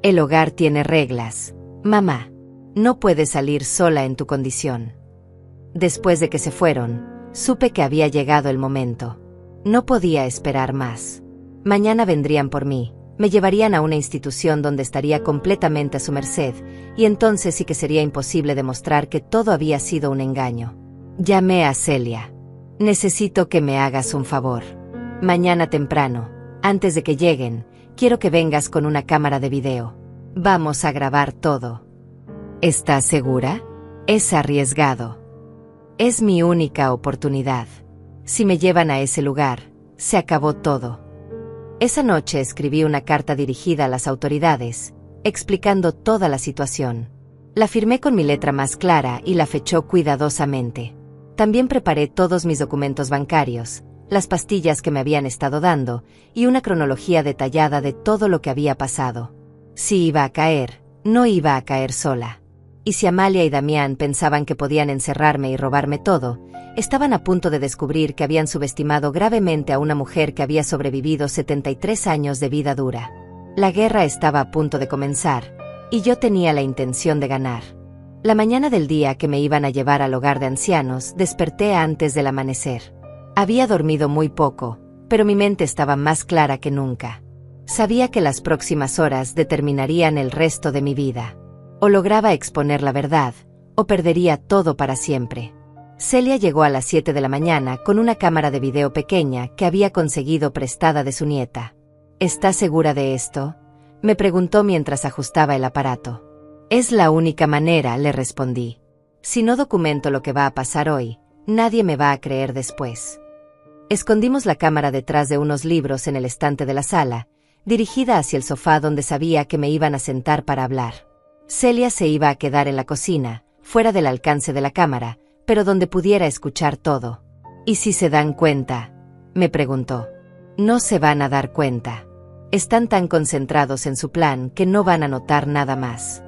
El hogar tiene reglas. Mamá, no puedes salir sola en tu condición. Después de que se fueron, supe que había llegado el momento. No podía esperar más. Mañana vendrían por mí, me llevarían a una institución donde estaría completamente a su merced, y entonces sí que sería imposible demostrar que todo había sido un engaño. Llamé a Celia. Necesito que me hagas un favor. Mañana temprano, antes de que lleguen, quiero que vengas con una cámara de video. Vamos a grabar todo. ¿Estás segura? Es arriesgado. Es mi única oportunidad. Si me llevan a ese lugar, se acabó todo. Esa noche escribí una carta dirigida a las autoridades, explicando toda la situación. La firmé con mi letra más clara y la fechó cuidadosamente. También preparé todos mis documentos bancarios, las pastillas que me habían estado dando, y una cronología detallada de todo lo que había pasado. Si iba a caer, no iba a caer sola. Y si Amalia y Damián pensaban que podían encerrarme y robarme todo, estaban a punto de descubrir que habían subestimado gravemente a una mujer que había sobrevivido 73 años de vida dura. La guerra estaba a punto de comenzar, y yo tenía la intención de ganar. La mañana del día que me iban a llevar al hogar de ancianos, desperté antes del amanecer. Había dormido muy poco, pero mi mente estaba más clara que nunca. Sabía que las próximas horas determinarían el resto de mi vida. O lograba exponer la verdad, o perdería todo para siempre. Celia llegó a las 7 de la mañana con una cámara de video pequeña que había conseguido prestada de su nieta. ¿Estás segura de esto?, me preguntó mientras ajustaba el aparato. Es la única manera, le respondí. Si no documento lo que va a pasar hoy, nadie me va a creer después. Escondimos la cámara detrás de unos libros en el estante de la sala, dirigida hacia el sofá donde sabía que me iban a sentar para hablar. Celia se iba a quedar en la cocina, fuera del alcance de la cámara, pero donde pudiera escuchar todo. ¿Y si se dan cuenta?, me preguntó. No se van a dar cuenta. Están tan concentrados en su plan que no van a notar nada más.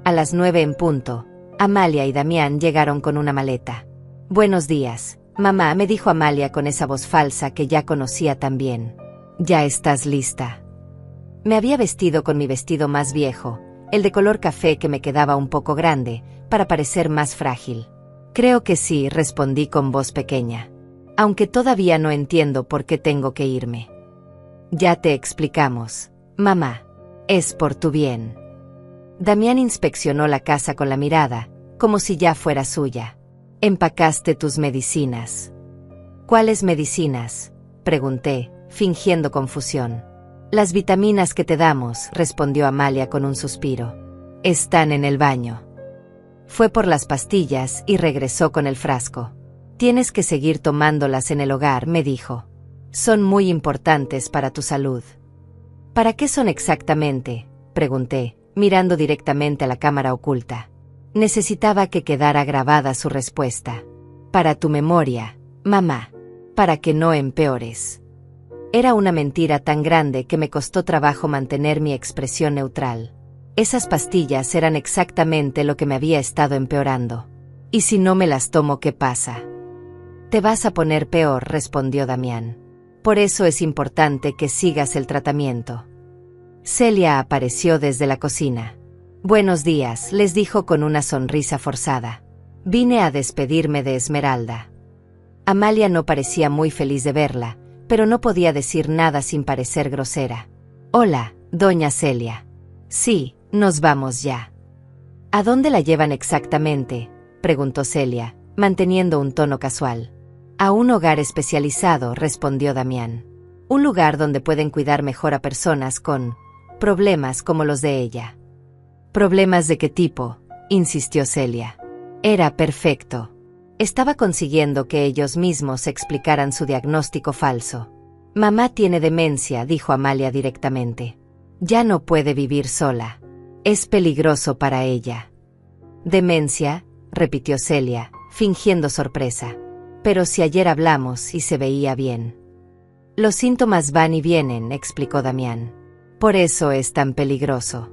A las 9 en punto, Amalia y Damián llegaron con una maleta. Buenos días, mamá, me dijo Amalia con esa voz falsa que ya conocía tan bien. ¿Ya estás lista? Me había vestido con mi vestido más viejo, el de color café que me quedaba un poco grande, para parecer más frágil. Creo que sí, respondí con voz pequeña. Aunque todavía no entiendo por qué tengo que irme. Ya te explicamos, mamá. Es por tu bien. Damián inspeccionó la casa con la mirada, como si ya fuera suya. Empacaste tus medicinas. ¿Cuáles medicinas?, pregunté, fingiendo confusión. Las vitaminas que te damos, respondió Amalia con un suspiro. Están en el baño. Fue por las pastillas y regresó con el frasco. Tienes que seguir tomándolas en el hogar, me dijo. Son muy importantes para tu salud. ¿Para qué son exactamente?, pregunté, mirando directamente a la cámara oculta. Necesitaba que quedara grabada su respuesta. Para tu memoria, mamá. Para que no empeores. Era una mentira tan grande que me costó trabajo mantener mi expresión neutral. Esas pastillas eran exactamente lo que me había estado empeorando. ¿Y si no me las tomo, qué pasa? Te vas a poner peor, respondió Damián. Por eso es importante que sigas el tratamiento. Celia apareció desde la cocina. Buenos días, les dijo con una sonrisa forzada. Vine a despedirme de Esmeralda. Amalia no parecía muy feliz de verla, pero no podía decir nada sin parecer grosera. Hola, doña Celia. Sí, nos vamos ya. ¿A dónde la llevan exactamente?, preguntó Celia, manteniendo un tono casual. A un hogar especializado, respondió Damián. Un lugar donde pueden cuidar mejor a personas con problemas como los de ella. ¿Problemas de qué tipo?, insistió Celia. Era perfecto. Estaba consiguiendo que ellos mismos explicaran su diagnóstico falso. Mamá tiene demencia, dijo Amalia directamente. Ya no puede vivir sola. Es peligroso para ella. ¿Demencia?, repitió Celia, fingiendo sorpresa. Pero si ayer hablamos y se veía bien. Los síntomas van y vienen, explicó Damián. Por eso es tan peligroso.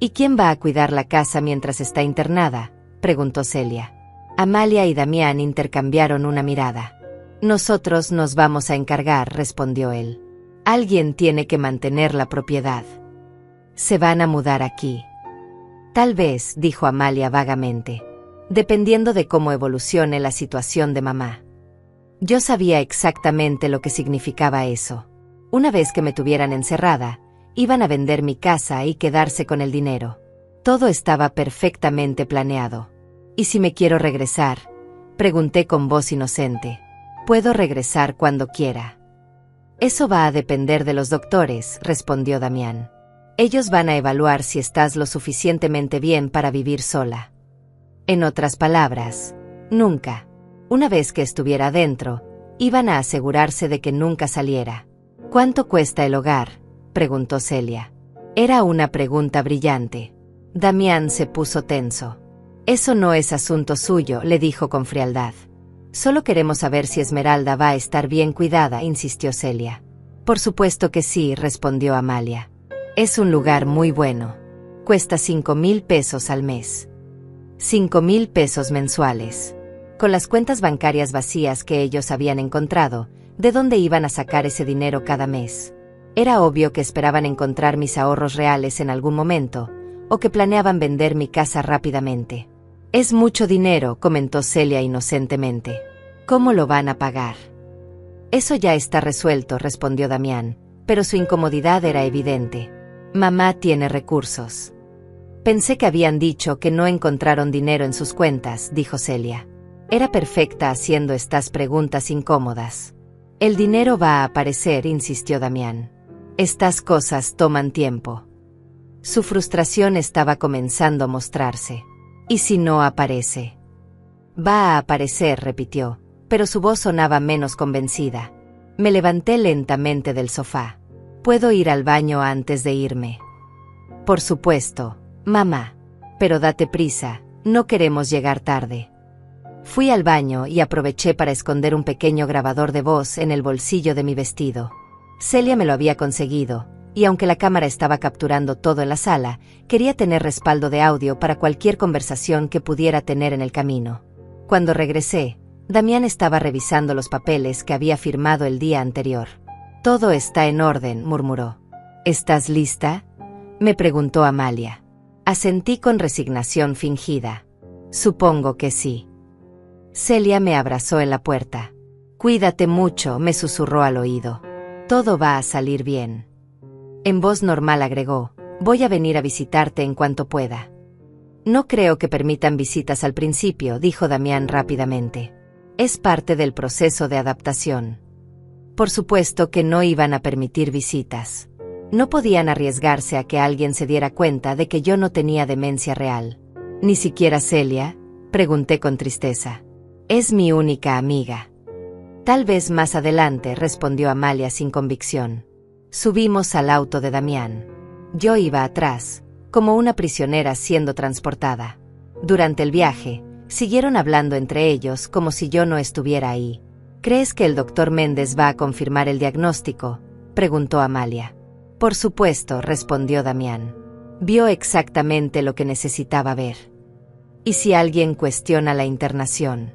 ¿Y quién va a cuidar la casa mientras está internada?, preguntó Celia. Amalia y Damián intercambiaron una mirada. Nosotros nos vamos a encargar, respondió él. Alguien tiene que mantener la propiedad. Se van a mudar aquí. Tal vez, dijo Amalia vagamente. Dependiendo de cómo evolucione la situación de mamá. Yo sabía exactamente lo que significaba eso. Una vez que me tuvieran encerrada, iban a vender mi casa y quedarse con el dinero. Todo estaba perfectamente planeado. ¿Y si me quiero regresar?, pregunté con voz inocente. Puedo regresar cuando quiera. Eso va a depender de los doctores, respondió Damián. Ellos van a evaluar si estás lo suficientemente bien para vivir sola. En otras palabras, nunca. Una vez que estuviera adentro, iban a asegurarse de que nunca saliera. ¿Cuánto cuesta el hogar?, preguntó Celia. Era una pregunta brillante. Damián se puso tenso. Eso no es asunto suyo, le dijo con frialdad. Solo queremos saber si Esmeralda va a estar bien cuidada, insistió Celia. Por supuesto que sí, respondió Amalia. Es un lugar muy bueno. Cuesta 5,000 pesos al mes. 5,000 pesos mensuales. Con las cuentas bancarias vacías que ellos habían encontrado, ¿de dónde iban a sacar ese dinero cada mes? Era obvio que esperaban encontrar mis ahorros reales en algún momento, o que planeaban vender mi casa rápidamente. Es mucho dinero, comentó Celia inocentemente. ¿Cómo lo van a pagar? Eso ya está resuelto, respondió Damián, pero su incomodidad era evidente. Mamá tiene recursos. Pensé que habían dicho que no encontraron dinero en sus cuentas, dijo Celia. Era perfecta haciendo estas preguntas incómodas. El dinero va a aparecer, insistió Damián. Estas cosas toman tiempo. Su frustración estaba comenzando a mostrarse. ¿Y si no aparece? Va a aparecer, repitió, pero su voz sonaba menos convencida. Me levanté lentamente del sofá. ¿Puedo ir al baño antes de irme? Por supuesto, mamá. Pero date prisa, no queremos llegar tarde. Fui al baño y aproveché para esconder un pequeño grabador de voz en el bolsillo de mi vestido. Celia me lo había conseguido, y aunque la cámara estaba capturando todo en la sala, quería tener respaldo de audio para cualquier conversación que pudiera tener en el camino. Cuando regresé, Damián estaba revisando los papeles que había firmado el día anterior. Todo está en orden, murmuró. ¿Estás lista?, me preguntó Amalia. Asentí con resignación fingida. Supongo que sí. Celia me abrazó en la puerta. Cuídate mucho, me susurró al oído. Todo va a salir bien. En voz normal agregó, voy a venir a visitarte en cuanto pueda. No creo que permitan visitas al principio, dijo Damián rápidamente. Es parte del proceso de adaptación. Por supuesto que no iban a permitir visitas. No podían arriesgarse a que alguien se diera cuenta de que yo no tenía demencia real. ¿Ni siquiera Celia?, pregunté con tristeza. Es mi única amiga. Tal vez más adelante, respondió Amalia sin convicción. Subimos al auto de Damián. Yo iba atrás, como una prisionera siendo transportada. Durante el viaje, siguieron hablando entre ellos como si yo no estuviera ahí. ¿Crees que el doctor Méndez va a confirmar el diagnóstico?, preguntó Amalia. Por supuesto, respondió Damián. Vio exactamente lo que necesitaba ver. ¿Y si alguien cuestiona la internación?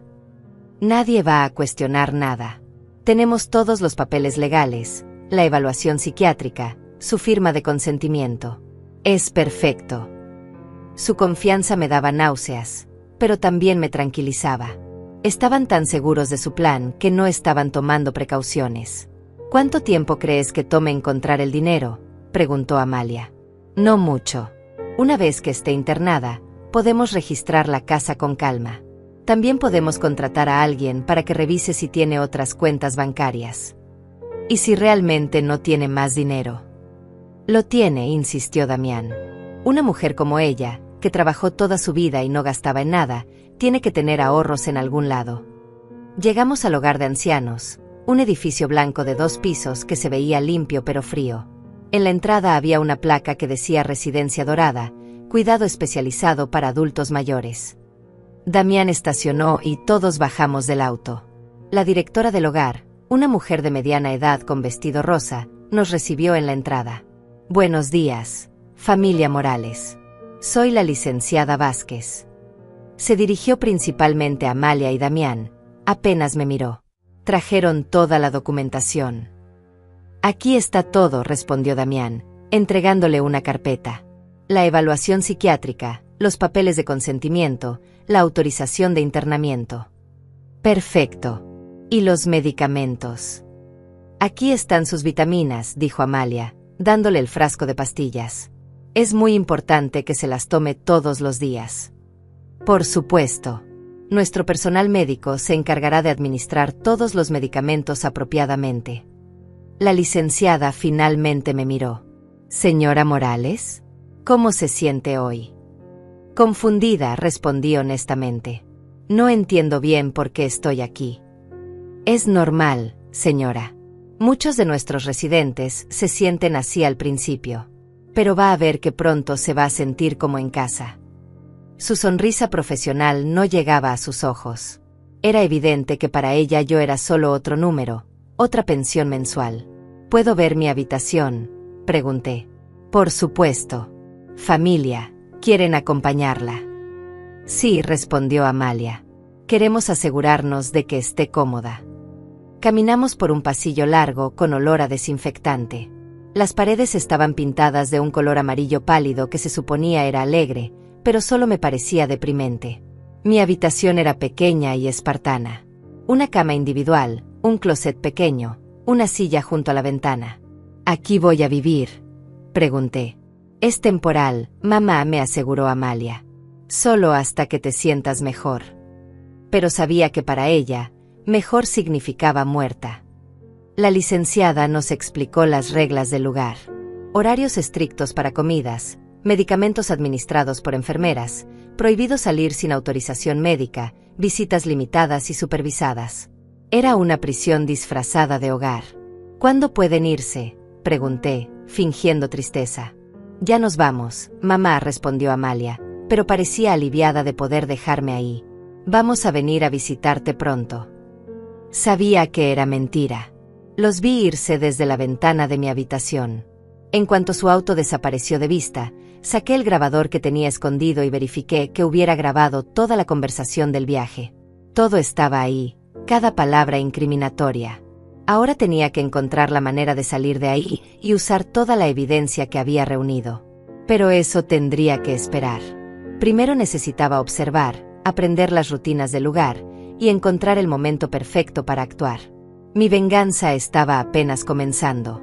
Nadie va a cuestionar nada. Tenemos todos los papeles legales, la evaluación psiquiátrica, su firma de consentimiento. Es perfecto. Su confianza me daba náuseas, pero también me tranquilizaba. Estaban tan seguros de su plan que no estaban tomando precauciones. ¿Cuánto tiempo crees que tome encontrar el dinero?, preguntó Amalia. No mucho. Una vez que esté internada, podemos registrar la casa con calma. También podemos contratar a alguien para que revise si tiene otras cuentas bancarias. ¿Y si realmente no tiene más dinero? Lo tiene, insistió Damián. Una mujer como ella, que trabajó toda su vida y no gastaba en nada, tiene que tener ahorros en algún lado. Llegamos al hogar de ancianos, un edificio blanco de 2 pisos que se veía limpio pero frío. En la entrada había una placa que decía Residencia Dorada, cuidado especializado para adultos mayores. Damián estacionó y todos bajamos del auto. La directora del hogar, una mujer de mediana edad con vestido rosa, nos recibió en la entrada. Buenos días, familia Morales. Soy la licenciada Vázquez. Se dirigió principalmente a Amalia y Damián. Apenas me miró. Trajeron toda la documentación. Aquí está todo, respondió Damián, entregándole una carpeta. La evaluación psiquiátrica, los papeles de consentimiento, la autorización de internamiento. Perfecto. ¿Y los medicamentos? Aquí están sus vitaminas, dijo Amalia, dándole el frasco de pastillas. Es muy importante que se las tome todos los días. Por supuesto. Nuestro personal médico se encargará de administrar todos los medicamentos apropiadamente. La licenciada finalmente me miró. Señora Morales, ¿cómo se siente hoy? Confundida, respondí honestamente. No entiendo bien por qué estoy aquí. Es normal, señora. Muchos de nuestros residentes se sienten así al principio, pero va a ver que pronto se va a sentir como en casa. Su sonrisa profesional no llegaba a sus ojos. Era evidente que para ella yo era solo otro número, otra pensión mensual. ¿Puedo ver mi habitación?, pregunté. Por supuesto. Familia, ¿quieren acompañarla? Sí, respondió Amalia. Queremos asegurarnos de que esté cómoda. Caminamos por un pasillo largo con olor a desinfectante. Las paredes estaban pintadas de un color amarillo pálido que se suponía era alegre, pero solo me parecía deprimente. Mi habitación era pequeña y espartana. Una cama individual, un closet pequeño, una silla junto a la ventana. ¿Aquí voy a vivir?, pregunté. Es temporal, mamá, me aseguró Amalia. Solo hasta que te sientas mejor. Pero sabía que para ella, mejor significaba muerta. La licenciada nos explicó las reglas del lugar. Horarios estrictos para comidas, medicamentos administrados por enfermeras, prohibido salir sin autorización médica, visitas limitadas y supervisadas. Era una prisión disfrazada de hogar. ¿Cuándo pueden irse?, pregunté, fingiendo tristeza. Ya nos vamos, mamá, respondió Amalia, pero parecía aliviada de poder dejarme ahí. Vamos a venir a visitarte pronto. Sabía que era mentira. Los vi irse desde la ventana de mi habitación. En cuanto su auto desapareció de vista, saqué el grabador que tenía escondido y verifiqué que hubiera grabado toda la conversación del viaje. Todo estaba ahí, cada palabra incriminatoria. Ahora tenía que encontrar la manera de salir de ahí y usar toda la evidencia que había reunido. Pero eso tendría que esperar. Primero necesitaba observar, aprender las rutinas del lugar y encontrar el momento perfecto para actuar. Mi venganza estaba apenas comenzando.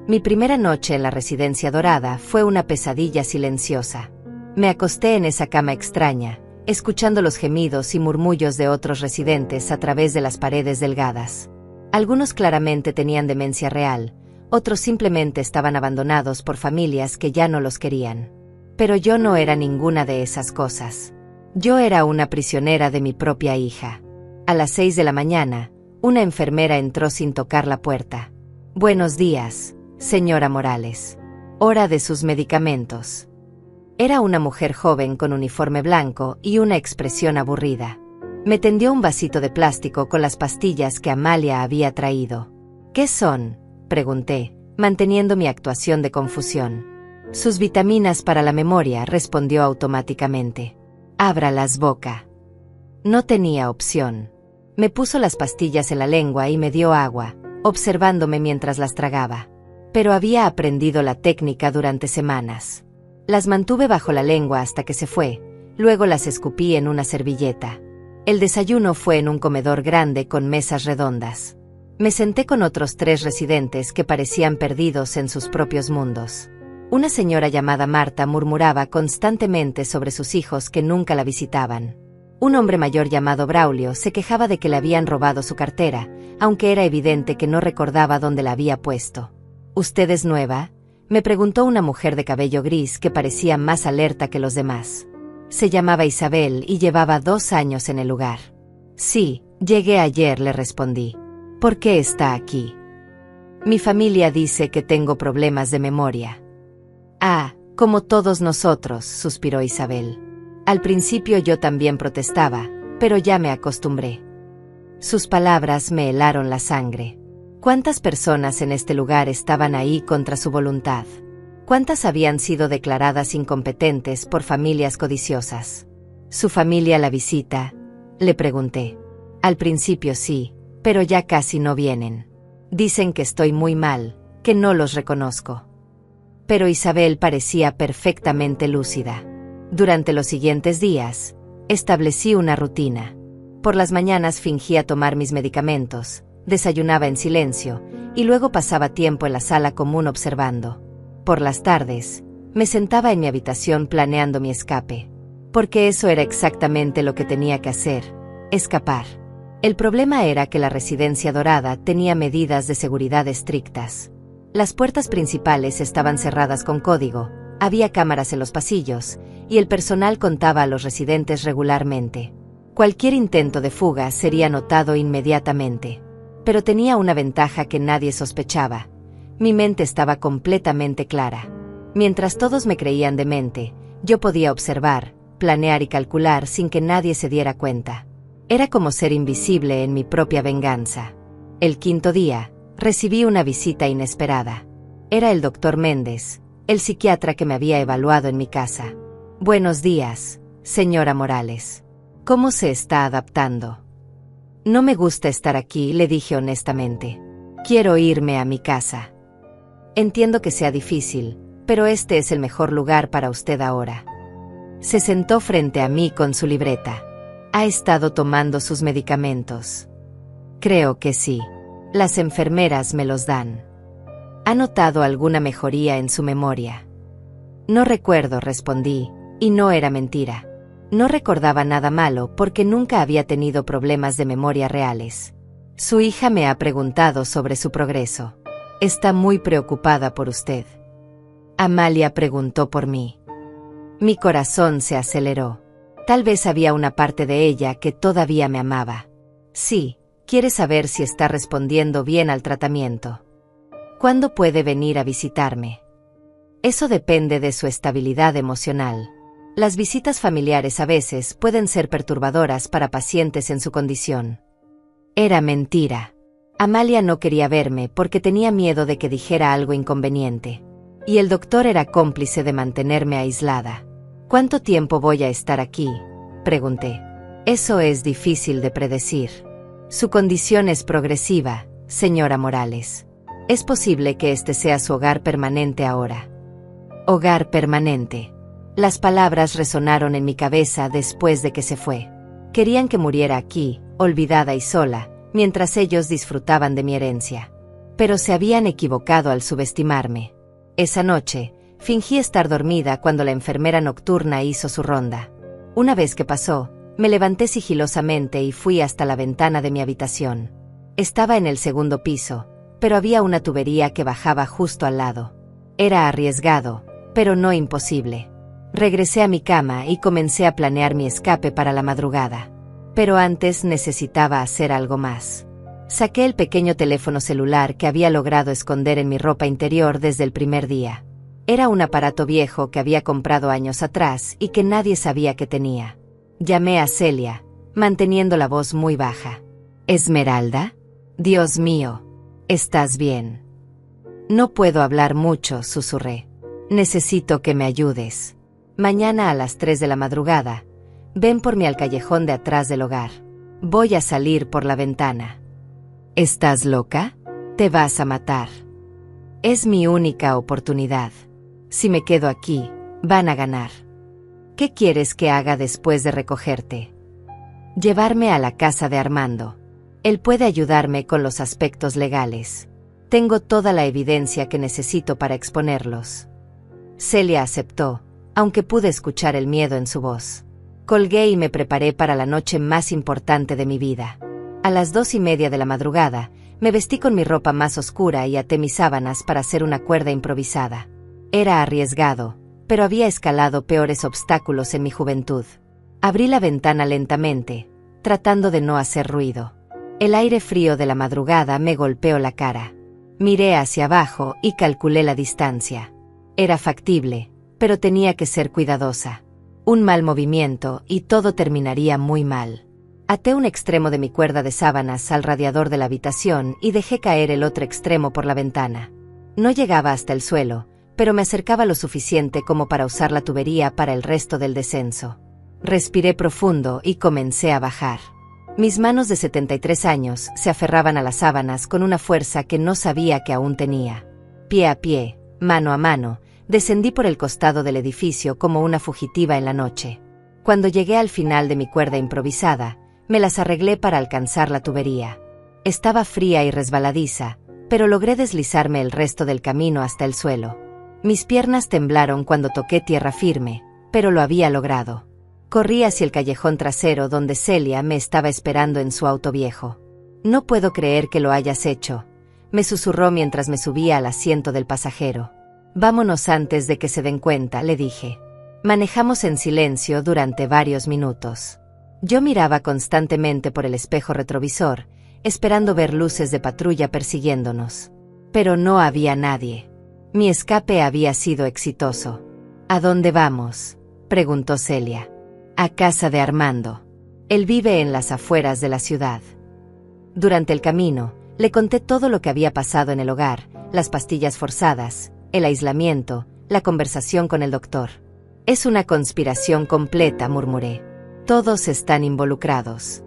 Mi primera noche en la Residencia Dorada fue una pesadilla silenciosa. Me acosté en esa cama extraña, escuchando los gemidos y murmullos de otros residentes a través de las paredes delgadas. Algunos claramente tenían demencia real, otros simplemente estaban abandonados por familias que ya no los querían. Pero yo no era ninguna de esas cosas. Yo era una prisionera de mi propia hija. A las 6 de la mañana, una enfermera entró sin tocar la puerta. Buenos días, señora Morales. Hora de sus medicamentos. Era una mujer joven con uniforme blanco y una expresión aburrida. Me tendió un vasito de plástico con las pastillas que Amalia había traído. ¿Qué son?, pregunté, manteniendo mi actuación de confusión. Sus vitaminas para la memoria, respondió automáticamente. Ábralas, boca. No tenía opción. Me puso las pastillas en la lengua y me dio agua, observándome mientras las tragaba. Pero había aprendido la técnica durante semanas. Las mantuve bajo la lengua hasta que se fue, luego las escupí en una servilleta. El desayuno fue en un comedor grande con mesas redondas. Me senté con otros 3 residentes que parecían perdidos en sus propios mundos. Una señora llamada Marta murmuraba constantemente sobre sus hijos que nunca la visitaban. Un hombre mayor llamado Braulio se quejaba de que le habían robado su cartera, aunque era evidente que no recordaba dónde la había puesto. ¿Usted es nueva?, me preguntó una mujer de cabello gris que parecía más alerta que los demás. Se llamaba Isabel y llevaba 2 años en el lugar. Sí, llegué ayer, le respondí. ¿Por qué está aquí? Mi familia dice que tengo problemas de memoria. Ah, como todos nosotros, suspiró Isabel. Al principio yo también protestaba, pero ya me acostumbré. Sus palabras me helaron la sangre. ¿Cuántas personas en este lugar estaban ahí contra su voluntad? ¿Cuántas habían sido declaradas incompetentes por familias codiciosas? ¿Su familia la visita?, le pregunté. Al principio sí, pero ya casi no vienen. Dicen que estoy muy mal, que no los reconozco. Pero Isabel parecía perfectamente lúcida. Durante los siguientes días, establecí una rutina. Por las mañanas fingía tomar mis medicamentos, desayunaba en silencio, y luego pasaba tiempo en la sala común observando. Por las tardes, me sentaba en mi habitación planeando mi escape. Porque eso era exactamente lo que tenía que hacer, escapar. El problema era que la residencia dorada tenía medidas de seguridad estrictas. Las puertas principales estaban cerradas con código, había cámaras en los pasillos, y el personal contaba a los residentes regularmente. Cualquier intento de fuga sería notado inmediatamente. Pero tenía una ventaja que nadie sospechaba. Mi mente estaba completamente clara. Mientras todos me creían demente, yo podía observar, planear y calcular sin que nadie se diera cuenta. Era como ser invisible en mi propia venganza. El quinto día, recibí una visita inesperada. Era el doctor Méndez, el psiquiatra que me había evaluado en mi casa. Buenos días, señora Morales. ¿Cómo se está adaptando? No me gusta estar aquí, le dije honestamente. Quiero irme a mi casa. Entiendo que sea difícil, pero este es el mejor lugar para usted ahora. Se sentó frente a mí con su libreta. ¿Ha estado tomando sus medicamentos? Creo que sí. Las enfermeras me los dan. ¿Ha notado alguna mejoría en su memoria? No recuerdo, respondí, y no era mentira. No recordaba nada malo porque nunca había tenido problemas de memoria reales. Su hija me ha preguntado sobre su progreso. Está muy preocupada por usted. Amalia preguntó por mí. Mi corazón se aceleró. Tal vez había una parte de ella que todavía me amaba. Sí, quiere saber si está respondiendo bien al tratamiento. ¿Cuándo puede venir a visitarme? Eso depende de su estabilidad emocional. Las visitas familiares a veces pueden ser perturbadoras para pacientes en su condición. Era mentira. Amalia no quería verme porque tenía miedo de que dijera algo inconveniente. Y el doctor era cómplice de mantenerme aislada. ¿Cuánto tiempo voy a estar aquí?, pregunté. Eso es difícil de predecir. Su condición es progresiva, señora Morales. Es posible que este sea su hogar permanente ahora. Hogar permanente. Las palabras resonaron en mi cabeza después de que se fue. Querían que muriera aquí, olvidada y sola, mientras ellos disfrutaban de mi herencia. Pero se habían equivocado al subestimarme. Esa noche, fingí estar dormida cuando la enfermera nocturna hizo su ronda. Una vez que pasó, me levanté sigilosamente y fui hasta la ventana de mi habitación. Estaba en el segundo piso, pero había una tubería que bajaba justo al lado. Era arriesgado, pero no imposible. Regresé a mi cama y comencé a planear mi escape para la madrugada. Pero antes necesitaba hacer algo más. Saqué el pequeño teléfono celular que había logrado esconder en mi ropa interior desde el primer día. Era un aparato viejo que había comprado años atrás y que nadie sabía que tenía. Llamé a Celia, manteniendo la voz muy baja. ¿Esmeralda? Dios mío, ¿estás bien? No puedo hablar mucho, susurré. Necesito que me ayudes. Mañana a las 3 de la madrugada, ven por mí al callejón de atrás del hogar. Voy a salir por la ventana. ¿Estás loca? Te vas a matar. Es mi única oportunidad. Si me quedo aquí, van a ganar. ¿Qué quieres que haga después de recogerte? Llevarme a la casa de Armando. Él puede ayudarme con los aspectos legales. Tengo toda la evidencia que necesito para exponerlos. Celia aceptó, aunque pude escuchar el miedo en su voz. Colgué y me preparé para la noche más importante de mi vida. A las 2:30 de la madrugada, me vestí con mi ropa más oscura y até mis sábanas para hacer una cuerda improvisada. Era arriesgado, pero había escalado peores obstáculos en mi juventud. Abrí la ventana lentamente, tratando de no hacer ruido. El aire frío de la madrugada me golpeó la cara. Miré hacia abajo y calculé la distancia. Era factible, pero tenía que ser cuidadosa. Un mal movimiento y todo terminaría muy mal. Até un extremo de mi cuerda de sábanas al radiador de la habitación y dejé caer el otro extremo por la ventana. No llegaba hasta el suelo, pero me acercaba lo suficiente como para usar la tubería para el resto del descenso. Respiré profundo y comencé a bajar. Mis manos de 73 años se aferraban a las sábanas con una fuerza que no sabía que aún tenía. Pie a pie, mano a mano, descendí por el costado del edificio como una fugitiva en la noche. Cuando llegué al final de mi cuerda improvisada, me las arreglé para alcanzar la tubería. Estaba fría y resbaladiza, pero logré deslizarme el resto del camino hasta el suelo. Mis piernas temblaron cuando toqué tierra firme, pero lo había logrado. Corrí hacia el callejón trasero donde Celia me estaba esperando en su auto viejo. «No puedo creer que lo hayas hecho», me susurró mientras me subía al asiento del pasajero. «Vámonos antes de que se den cuenta», le dije. Manejamos en silencio durante varios minutos. Yo miraba constantemente por el espejo retrovisor, esperando ver luces de patrulla persiguiéndonos. Pero no había nadie. Mi escape había sido exitoso. «¿A dónde vamos?», preguntó Celia. «A casa de Armando. Él vive en las afueras de la ciudad». Durante el camino, le conté todo lo que había pasado en el hogar, las pastillas forzadas, el aislamiento, la conversación con el doctor. «Es una conspiración completa», murmuré. «Todos están involucrados».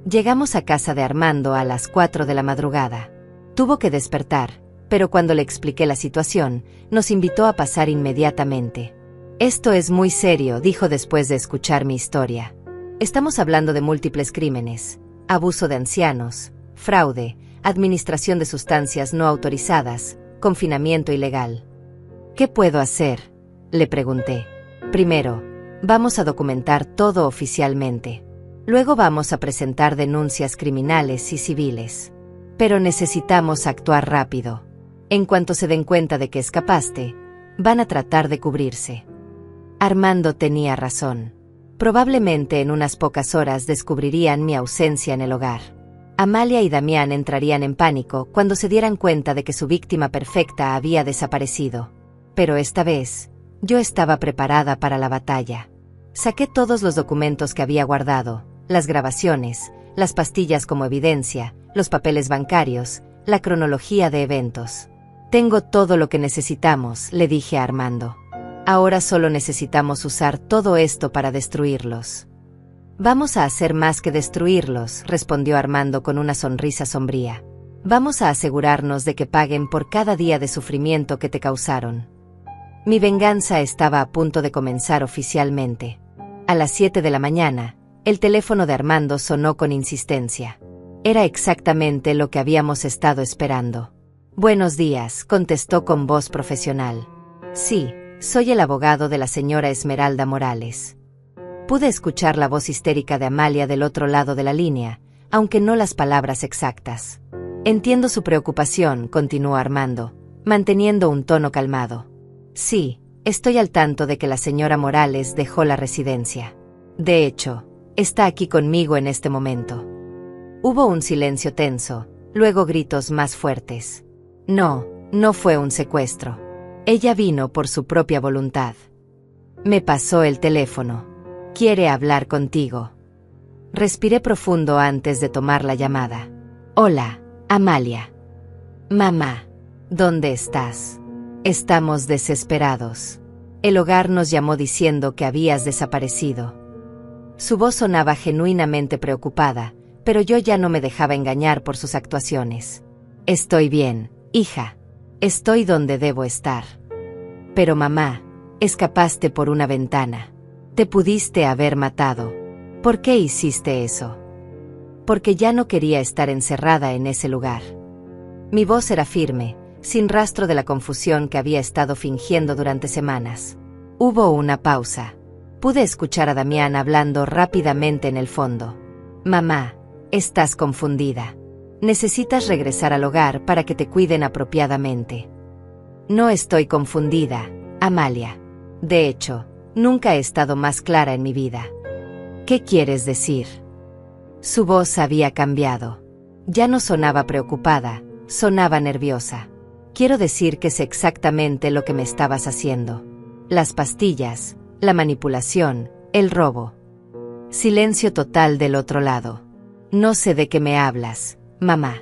Llegamos a casa de Armando a las 4 de la madrugada. Tuvo que despertar, pero cuando le expliqué la situación, nos invitó a pasar inmediatamente. «Esto es muy serio», dijo después de escuchar mi historia. «Estamos hablando de múltiples crímenes: abuso de ancianos, fraude, administración de sustancias no autorizadas, confinamiento ilegal». «¿Qué puedo hacer?», le pregunté. «Primero, vamos a documentar todo oficialmente. Luego vamos a presentar denuncias criminales y civiles. Pero necesitamos actuar rápido. En cuanto se den cuenta de que escapaste, van a tratar de cubrirse». Armando tenía razón. Probablemente en unas pocas horas descubrirían mi ausencia en el hogar. Amalia y Damián entrarían en pánico cuando se dieran cuenta de que su víctima perfecta había desaparecido. Pero esta vez, yo estaba preparada para la batalla. Saqué todos los documentos que había guardado, las grabaciones, las pastillas como evidencia, los papeles bancarios, la cronología de eventos. «Tengo todo lo que necesitamos», le dije a Armando. «Ahora solo necesitamos usar todo esto para destruirlos». «Vamos a hacer más que destruirlos», respondió Armando con una sonrisa sombría. «Vamos a asegurarnos de que paguen por cada día de sufrimiento que te causaron». Mi venganza estaba a punto de comenzar oficialmente. A las 7 de la mañana, el teléfono de Armando sonó con insistencia. Era exactamente lo que habíamos estado esperando. «Buenos días», contestó con voz profesional. «Sí, soy el abogado de la señora Esmeralda Morales». Pude escuchar la voz histérica de Amalia del otro lado de la línea, aunque no las palabras exactas. «Entiendo su preocupación», continuó Armando, manteniendo un tono calmado. «Sí, estoy al tanto de que la señora Morales dejó la residencia. De hecho, está aquí conmigo en este momento». Hubo un silencio tenso, luego gritos más fuertes. «No, no fue un secuestro. Ella vino por su propia voluntad. Me pasó el teléfono. Quiere hablar contigo». Respiré profundo antes de tomar la llamada. «Hola, Amalia». «Mamá, ¿dónde estás? Estamos desesperados. El hogar nos llamó diciendo que habías desaparecido». Su voz sonaba genuinamente preocupada, pero yo ya no me dejaba engañar por sus actuaciones. «Estoy bien, hija. Estoy donde debo estar». «Pero mamá, escapaste por una ventana. Te pudiste haber matado. ¿Por qué hiciste eso?». «Porque ya no quería estar encerrada en ese lugar». Mi voz era firme, sin rastro de la confusión que había estado fingiendo durante semanas. Hubo una pausa. Pude escuchar a Damián hablando rápidamente en el fondo. «Mamá, estás confundida. Necesitas regresar al hogar para que te cuiden apropiadamente». «No estoy confundida, Amalia. De hecho, nunca he estado más clara en mi vida». «¿Qué quieres decir?». Su voz había cambiado. Ya no sonaba preocupada, sonaba nerviosa. «Quiero decir que sé exactamente lo que me estabas haciendo. Las pastillas, la manipulación, el robo». Silencio total del otro lado. «No sé de qué me hablas, mamá».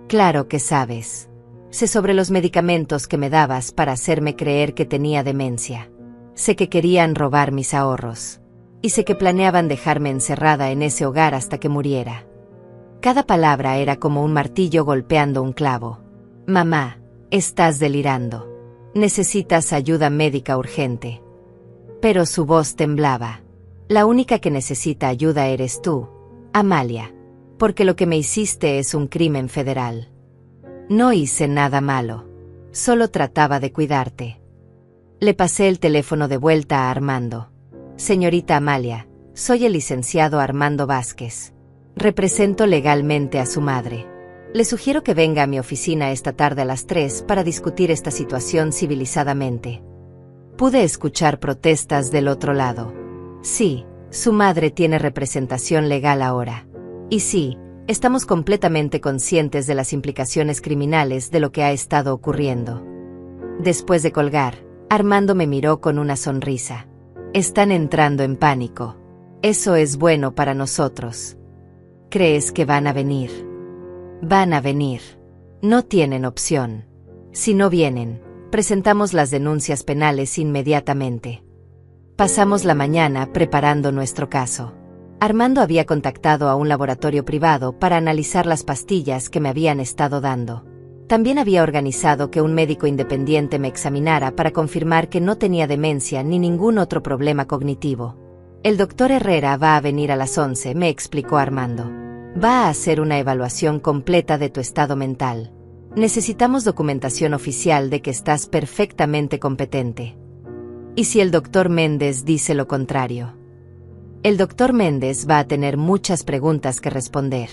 «Claro que sabes. Sé sobre los medicamentos que me dabas para hacerme creer que tenía demencia. Sé que querían robar mis ahorros. y sé que planeaban dejarme encerrada en ese hogar hasta que muriera. Cada palabra era como un martillo golpeando un clavo. Mamá, estás delirando. Necesitas ayuda médica urgente. Pero su voz temblaba. La única que necesita ayuda eres tú, Amalia, porque lo que me hiciste es un crimen federal. No hice nada malo. Solo trataba de cuidarte. Le pasé el teléfono de vuelta a Armando. Señorita Amalia, soy el licenciado Armando Vázquez. Represento legalmente a su madre. Le sugiero que venga a mi oficina esta tarde a las 3 para discutir esta situación civilizadamente. Pude escuchar protestas del otro lado. Sí, su madre tiene representación legal ahora. Y sí, estamos completamente conscientes de las implicaciones criminales de lo que ha estado ocurriendo. Después de colgar, Armando me miró con una sonrisa. Están entrando en pánico. Eso es bueno para nosotros. ¿Crees que van a venir? Van a venir. No tienen opción. Si no vienen, presentamos las denuncias penales inmediatamente. Pasamos la mañana preparando nuestro caso. Armando había contactado a un laboratorio privado para analizar las pastillas que me habían estado dando. También había organizado que un médico independiente me examinara para confirmar que no tenía demencia ni ningún otro problema cognitivo. El doctor Herrera va a venir a las 11, me explicó Armando. Va a hacer una evaluación completa de tu estado mental. Necesitamos documentación oficial de que estás perfectamente competente. ¿Y si el doctor Méndez dice lo contrario? El doctor Méndez va a tener muchas preguntas que responder.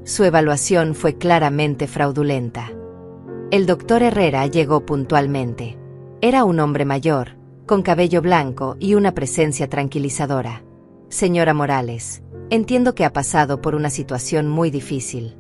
Su evaluación fue claramente fraudulenta. El doctor Herrera llegó puntualmente. Era un hombre mayor, con cabello blanco y una presencia tranquilizadora. Señora Morales, entiendo que ha pasado por una situación muy difícil.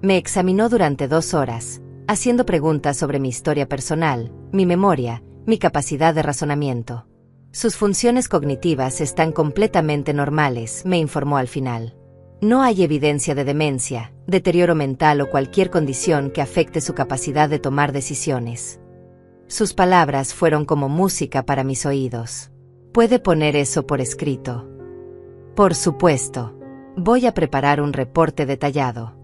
Me examinó durante 2 horas, haciendo preguntas sobre mi historia personal, mi memoria, mi capacidad de razonamiento. Sus funciones cognitivas están completamente normales, me informó al final. No hay evidencia de demencia, deterioro mental o cualquier condición que afecte su capacidad de tomar decisiones. Sus palabras fueron como música para mis oídos. ¿Puede poner eso por escrito? Por supuesto. Voy a preparar un reporte detallado.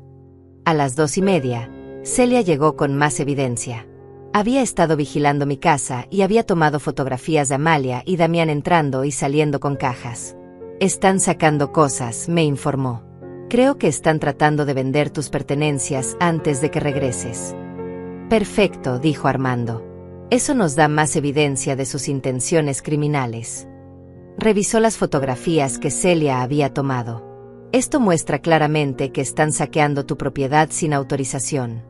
A las 2:30, Celia llegó con más evidencia. Había estado vigilando mi casa y había tomado fotografías de Amalia y Damián entrando y saliendo con cajas. Están sacando cosas, me informó. Creo que están tratando de vender tus pertenencias antes de que regreses. Perfecto, dijo Armando. Eso nos da más evidencia de sus intenciones criminales. Revisó las fotografías que Celia había tomado. Esto muestra claramente que están saqueando tu propiedad sin autorización.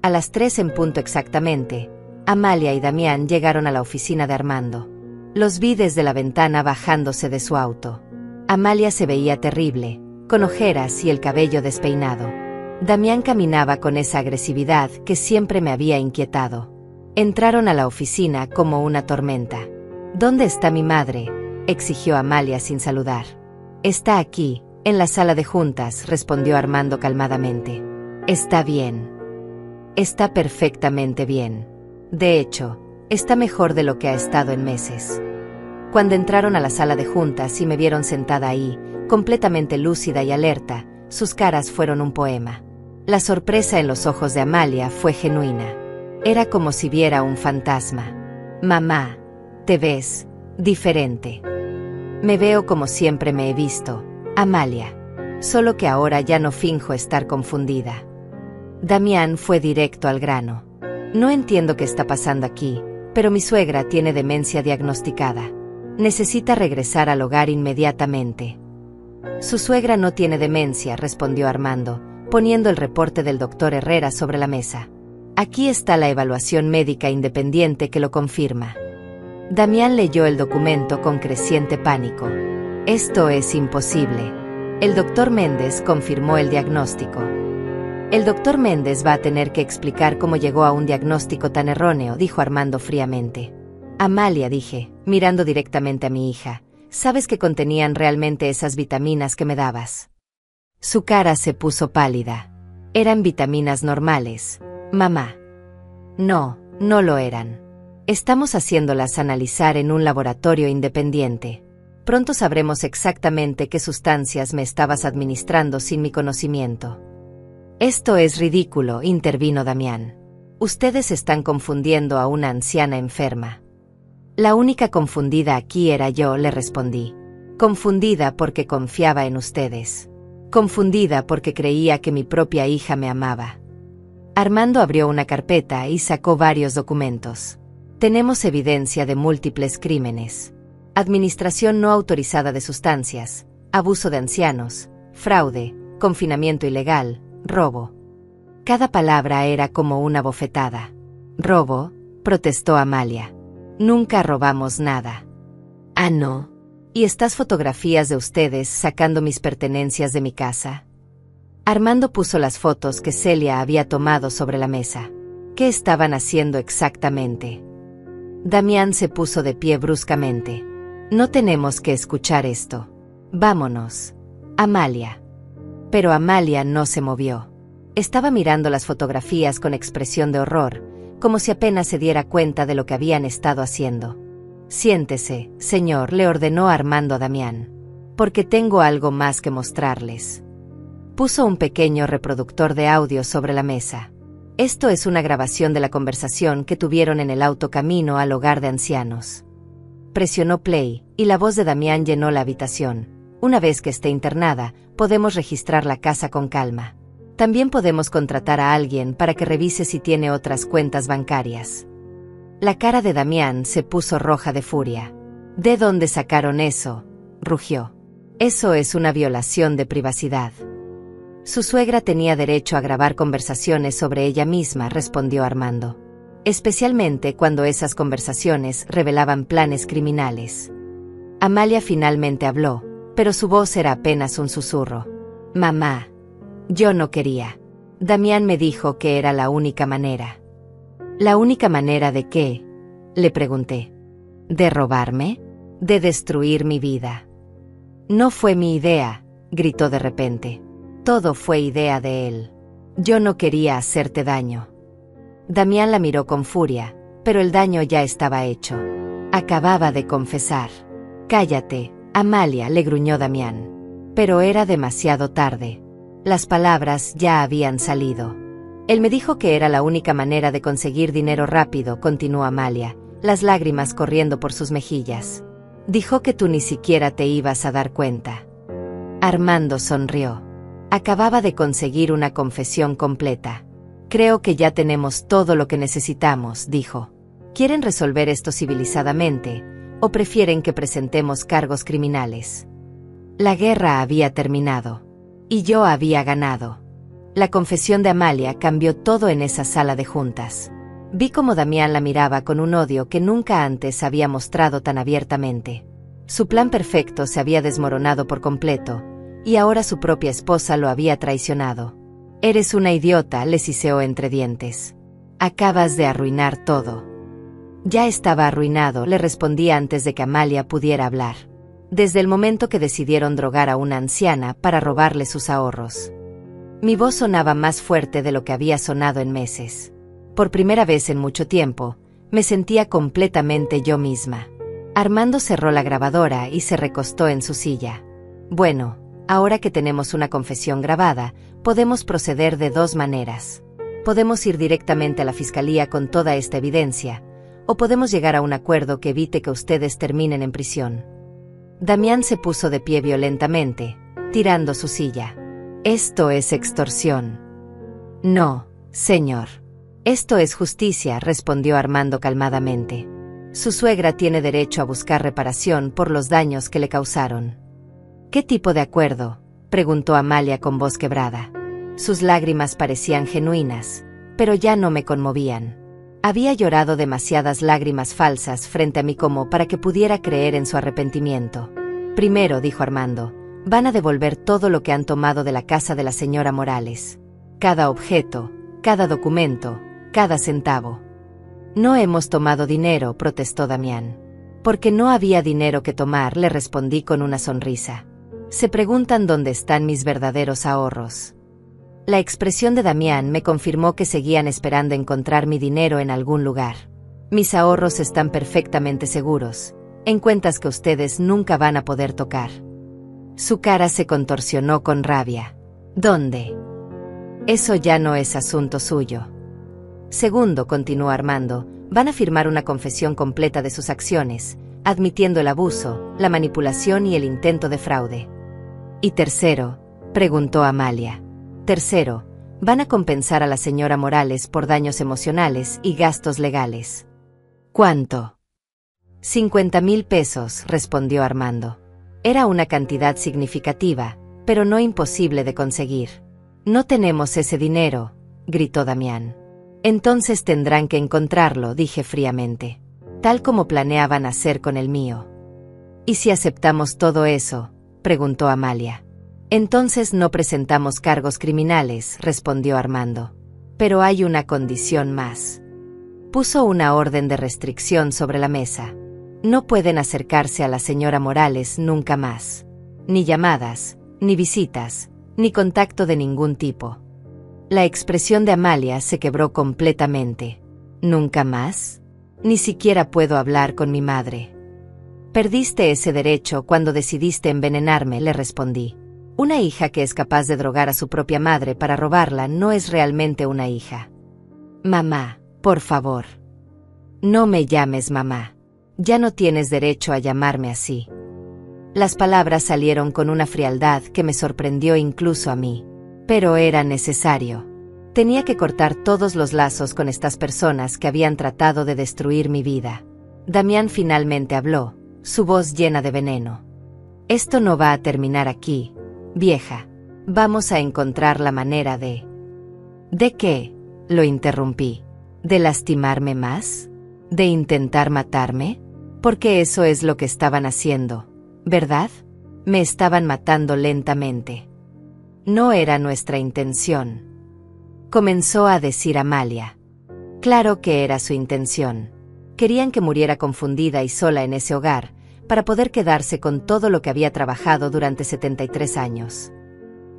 A las 3 en punto exactamente, Amalia y Damián llegaron a la oficina de Armando. Los vi desde la ventana bajándose de su auto. Amalia se veía terrible, con ojeras y el cabello despeinado. Damián caminaba con esa agresividad que siempre me había inquietado. Entraron a la oficina como una tormenta. ¿Dónde está mi madre?, exigió Amalia sin saludar. Está aquí, en la sala de juntas, respondió Armando calmadamente. Está bien. Está perfectamente bien. De hecho, está mejor de lo que ha estado en meses. Cuando entraron a la sala de juntas y me vieron sentada ahí, completamente lúcida y alerta, sus caras fueron un poema. La sorpresa en los ojos de Amalia fue genuina. Era como si viera un fantasma. Mamá, te ves diferente. Me veo como siempre me he visto, Amalia. Solo que ahora ya no finjo estar confundida. Damián fue directo al grano. No entiendo qué está pasando aquí, pero mi suegra tiene demencia diagnosticada. Necesita regresar al hogar inmediatamente. Su suegra no tiene demencia, respondió Armando, poniendo el reporte del doctor Herrera sobre la mesa. Aquí está la evaluación médica independiente que lo confirma. Damián leyó el documento con creciente pánico. Esto es imposible. El doctor Méndez confirmó el diagnóstico. El doctor Méndez va a tener que explicar cómo llegó a un diagnóstico tan erróneo, dijo Armando fríamente. Amalia, dije, mirando directamente a mi hija, ¿sabes qué contenían realmente esas vitaminas que me dabas? Su cara se puso pálida. Eran vitaminas normales, mamá. No, no lo eran. Estamos haciéndolas analizar en un laboratorio independiente. Pronto sabremos exactamente qué sustancias me estabas administrando sin mi conocimiento. Esto es ridículo, intervino Damián. Ustedes están confundiendo a una anciana enferma. La única confundida aquí era yo, le respondí. Confundida porque confiaba en ustedes. Confundida porque creía que mi propia hija me amaba. Armando abrió una carpeta y sacó varios documentos. Tenemos evidencia de múltiples crímenes. Administración no autorizada de sustancias, abuso de ancianos, fraude, confinamiento ilegal, robo. Cada palabra era como una bofetada. ¿Robo?, protestó Amalia. Nunca robamos nada. Ah, no. ¿Y estas fotografías de ustedes sacando mis pertenencias de mi casa? Armando puso las fotos que Celia había tomado sobre la mesa. ¿Qué estaban haciendo exactamente? Damián se puso de pie bruscamente. No tenemos que escuchar esto. Vámonos. Amalia. Pero Amalia no se movió. Estaba mirando las fotografías con expresión de horror, como si apenas se diera cuenta de lo que habían estado haciendo. Siéntese, señor, le ordenó Armando a Damián. Porque tengo algo más que mostrarles. Puso un pequeño reproductor de audio sobre la mesa. Esto es una grabación de la conversación que tuvieron en el auto camino al hogar de ancianos. Presionó play, y la voz de Damián llenó la habitación. Una vez que esté internada, podemos registrar la casa con calma. También podemos contratar a alguien para que revise si tiene otras cuentas bancarias. La cara de Damián se puso roja de furia. ¿De dónde sacaron eso?, rugió. Eso es una violación de privacidad. Su suegra tenía derecho a grabar conversaciones sobre ella misma, respondió Armando. Especialmente cuando esas conversaciones revelaban planes criminales. Amalia finalmente habló, pero su voz era apenas un susurro. Mamá. Yo no quería. Damián me dijo que era la única manera. ¿La única manera de qué?, le pregunté. ¿De robarme? ¿De destruir mi vida? No fue mi idea, gritó de repente. Todo fue idea de él. Yo no quería hacerte daño. Damián la miró con furia, pero el daño ya estaba hecho. Acababa de confesar. Cállate, Amalia, le gruñó Damián. Pero era demasiado tarde. Las palabras ya habían salido. Él me dijo que era la única manera de conseguir dinero rápido, continuó Amalia, las lágrimas corriendo por sus mejillas. Dijo que tú ni siquiera te ibas a dar cuenta. Armando sonrió. Acababa de conseguir una confesión completa. Creo que ya tenemos todo lo que necesitamos, dijo. ¿Quieren resolver esto civilizadamente, o prefieren que presentemos cargos criminales? La guerra había terminado. Y yo había ganado. La confesión de Amalia cambió todo en esa sala de juntas. Vi cómo Damián la miraba con un odio que nunca antes había mostrado tan abiertamente. Su plan perfecto se había desmoronado por completo, y ahora su propia esposa lo había traicionado. Eres una idiota, le siseó entre dientes. Acabas de arruinar todo. Ya estaba arruinado, le respondí antes de que Amalia pudiera hablar. Desde el momento que decidieron drogar a una anciana para robarle sus ahorros. Mi voz sonaba más fuerte de lo que había sonado en meses. Por primera vez en mucho tiempo, me sentía completamente yo misma. Armando cerró la grabadora y se recostó en su silla. Bueno, ahora que tenemos una confesión grabada, podemos proceder de dos maneras. Podemos ir directamente a la fiscalía con toda esta evidencia, o podemos llegar a un acuerdo que evite que ustedes terminen en prisión. Damián se puso de pie violentamente, tirando su silla. Esto es extorsión. No, señor. Esto es justicia, respondió Armando calmadamente. Su suegra tiene derecho a buscar reparación por los daños que le causaron. ¿Qué tipo de acuerdo?, preguntó Amalia con voz quebrada. Sus lágrimas parecían genuinas, pero ya no me conmovían. Había llorado demasiadas lágrimas falsas frente a mí como para que pudiera creer en su arrepentimiento. Primero, dijo Armando, van a devolver todo lo que han tomado de la casa de la señora Morales. Cada objeto, cada documento, cada centavo. No hemos tomado dinero, protestó Damián. Porque no había dinero que tomar, le respondí con una sonrisa. Se preguntan dónde están mis verdaderos ahorros. La expresión de Damián me confirmó que seguían esperando encontrar mi dinero en algún lugar. Mis ahorros están perfectamente seguros, en cuentas que ustedes nunca van a poder tocar. Su cara se contorsionó con rabia. ¿Dónde? Eso ya no es asunto suyo. Segundo, continuó Armando, van a firmar una confesión completa de sus acciones, admitiendo el abuso, la manipulación y el intento de fraude. ¿Y tercero? Preguntó Amalia. Tercero, van a compensar a la señora Morales por daños emocionales y gastos legales. ¿Cuánto? 50,000 pesos, respondió Armando. Era una cantidad significativa, pero no imposible de conseguir. No tenemos ese dinero, gritó Damián. Entonces tendrán que encontrarlo, dije fríamente. Tal como planeaban hacer con el mío. ¿Y si aceptamos todo eso? Preguntó Amalia. Entonces no presentamos cargos criminales, respondió Armando. Pero hay una condición más. Puso una orden de restricción sobre la mesa. No pueden acercarse a la señora Morales nunca más. Ni llamadas, ni visitas, ni contacto de ningún tipo. La expresión de Amalia se quebró completamente. ¿Nunca más? Ni siquiera puedo hablar con mi madre. Perdiste ese derecho cuando decidiste envenenarme, le respondí. Una hija que es capaz de drogar a su propia madre para robarla no es realmente una hija. Mamá, por favor. No me llames mamá. Ya no tienes derecho a llamarme así. Las palabras salieron con una frialdad que me sorprendió incluso a mí. Pero era necesario. Tenía que cortar todos los lazos con estas personas que habían tratado de destruir mi vida. Damián finalmente habló, su voz llena de veneno. Esto no va a terminar aquí, vieja. Vamos a encontrar la manera de... ¿De qué? Lo interrumpí. ¿De lastimarme más? ¿De intentar matarme? Porque eso es lo que estaban haciendo, ¿verdad? Me estaban matando lentamente. No era nuestra intención. Comenzó a decir Amalia. Claro que era su intención. Querían que muriera confundida y sola en ese hogar, para poder quedarse con todo lo que había trabajado durante 73 años.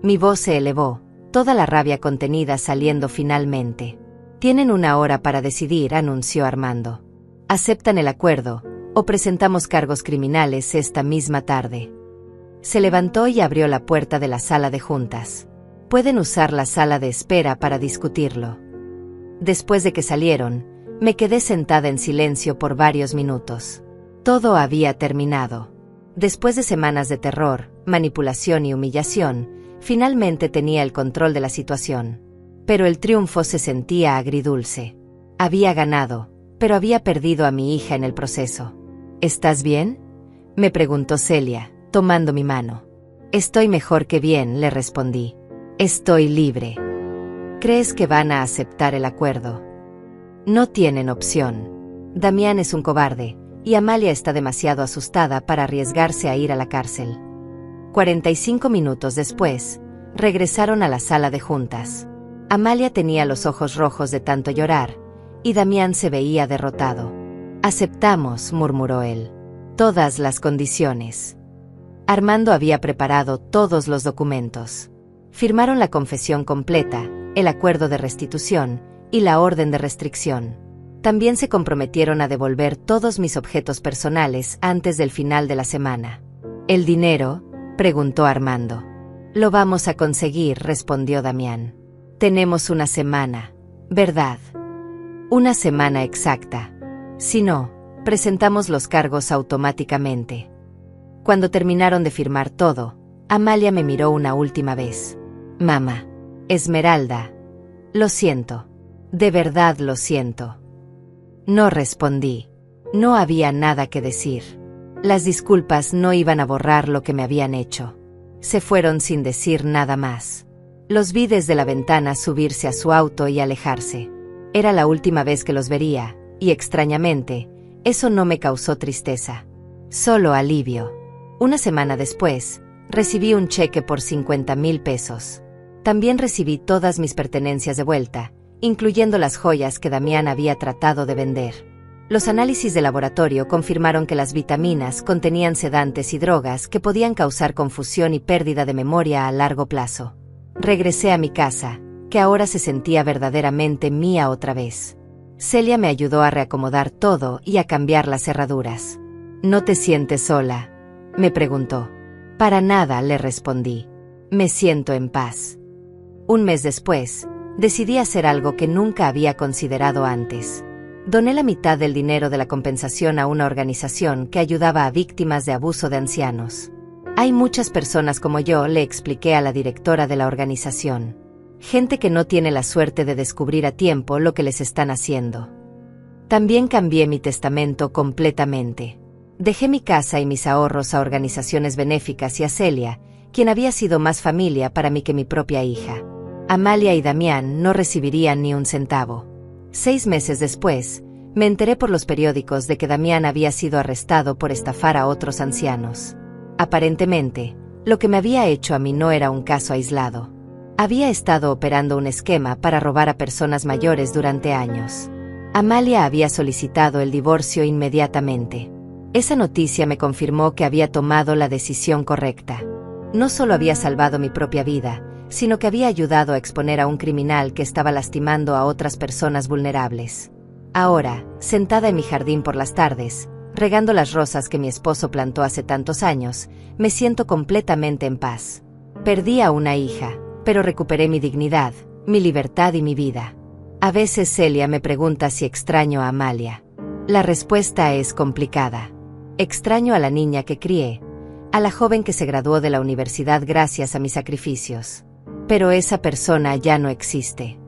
Mi voz se elevó, toda la rabia contenida saliendo finalmente. Tienen 1 hora para decidir, anunció Armando. ¿Aceptan el acuerdo, o presentamos cargos criminales esta misma tarde? Se levantó y abrió la puerta de la sala de juntas. Pueden usar la sala de espera para discutirlo. Después de que salieron, me quedé sentada en silencio por varios minutos. Todo había terminado. Después de semanas de terror, manipulación y humillación, finalmente tenía el control de la situación. Pero el triunfo se sentía agridulce. Había ganado, pero había perdido a mi hija en el proceso. ¿Estás bien?, me preguntó Celia, tomando mi mano. Estoy mejor que bien, le respondí. Estoy libre. ¿Crees que van a aceptar el acuerdo? No tienen opción. Damián es un cobarde, y Amalia está demasiado asustada para arriesgarse a ir a la cárcel. 45 minutos después, regresaron a la sala de juntas. Amalia tenía los ojos rojos de tanto llorar, y Damián se veía derrotado. Aceptamos, murmuró él. Todas las condiciones. Armando había preparado todos los documentos. Firmaron la confesión completa, el acuerdo de restitución y la orden de restricción. También se comprometieron a devolver todos mis objetos personales antes del final de la semana. ¿El dinero?, preguntó Armando. Lo vamos a conseguir, respondió Damián. Tenemos 1 semana, ¿verdad? 1 semana exacta. Si no, presentamos los cargos automáticamente. Cuando terminaron de firmar todo, Amalia me miró una última vez. Mamá. Esmeralda. Lo siento. De verdad lo siento. No respondí. No había nada que decir. Las disculpas no iban a borrar lo que me habían hecho. Se fueron sin decir nada más. Los vi desde la ventana subirse a su auto y alejarse. Era la última vez que los vería, y extrañamente, eso no me causó tristeza. Solo alivio. 1 semana después, recibí un cheque por 50,000 pesos. También recibí todas mis pertenencias de vuelta, incluyendo las joyas que Damián había tratado de vender. Los análisis de laboratorio confirmaron que las vitaminas contenían sedantes y drogas que podían causar confusión y pérdida de memoria a largo plazo. Regresé a mi casa, que ahora se sentía verdaderamente mía otra vez. Celia me ayudó a reacomodar todo y a cambiar las cerraduras. ¿No te sientes sola?, me preguntó. Para nada, le respondí. Me siento en paz. Un mes después, decidí hacer algo que nunca había considerado antes. Doné la mitad del dinero de la compensación a una organización que ayudaba a víctimas de abuso de ancianos. Hay muchas personas como yo, le expliqué a la directora de la organización. Gente que no tiene la suerte de descubrir a tiempo lo que les están haciendo. También cambié mi testamento completamente. Dejé mi casa y mis ahorros a organizaciones benéficas y a Celia, quien había sido más familia para mí que mi propia hija. Amalia y Damián no recibirían ni un centavo. 6 meses después, me enteré por los periódicos de que Damián había sido arrestado por estafar a otros ancianos. Aparentemente, lo que me había hecho a mí no era un caso aislado. Había estado operando un esquema para robar a personas mayores durante años. Amalia había solicitado el divorcio inmediatamente. Esa noticia me confirmó que había tomado la decisión correcta. No solo había salvado mi propia vida, sino que había ayudado a exponer a un criminal que estaba lastimando a otras personas vulnerables. Ahora, sentada en mi jardín por las tardes, regando las rosas que mi esposo plantó hace tantos años, me siento completamente en paz. Perdí a una hija, pero recuperé mi dignidad, mi libertad y mi vida. A veces Celia me pregunta si extraño a Amalia. La respuesta es complicada. Extraño a la niña que crié, a la joven que se graduó de la universidad gracias a mis sacrificios. Pero esa persona ya no existe.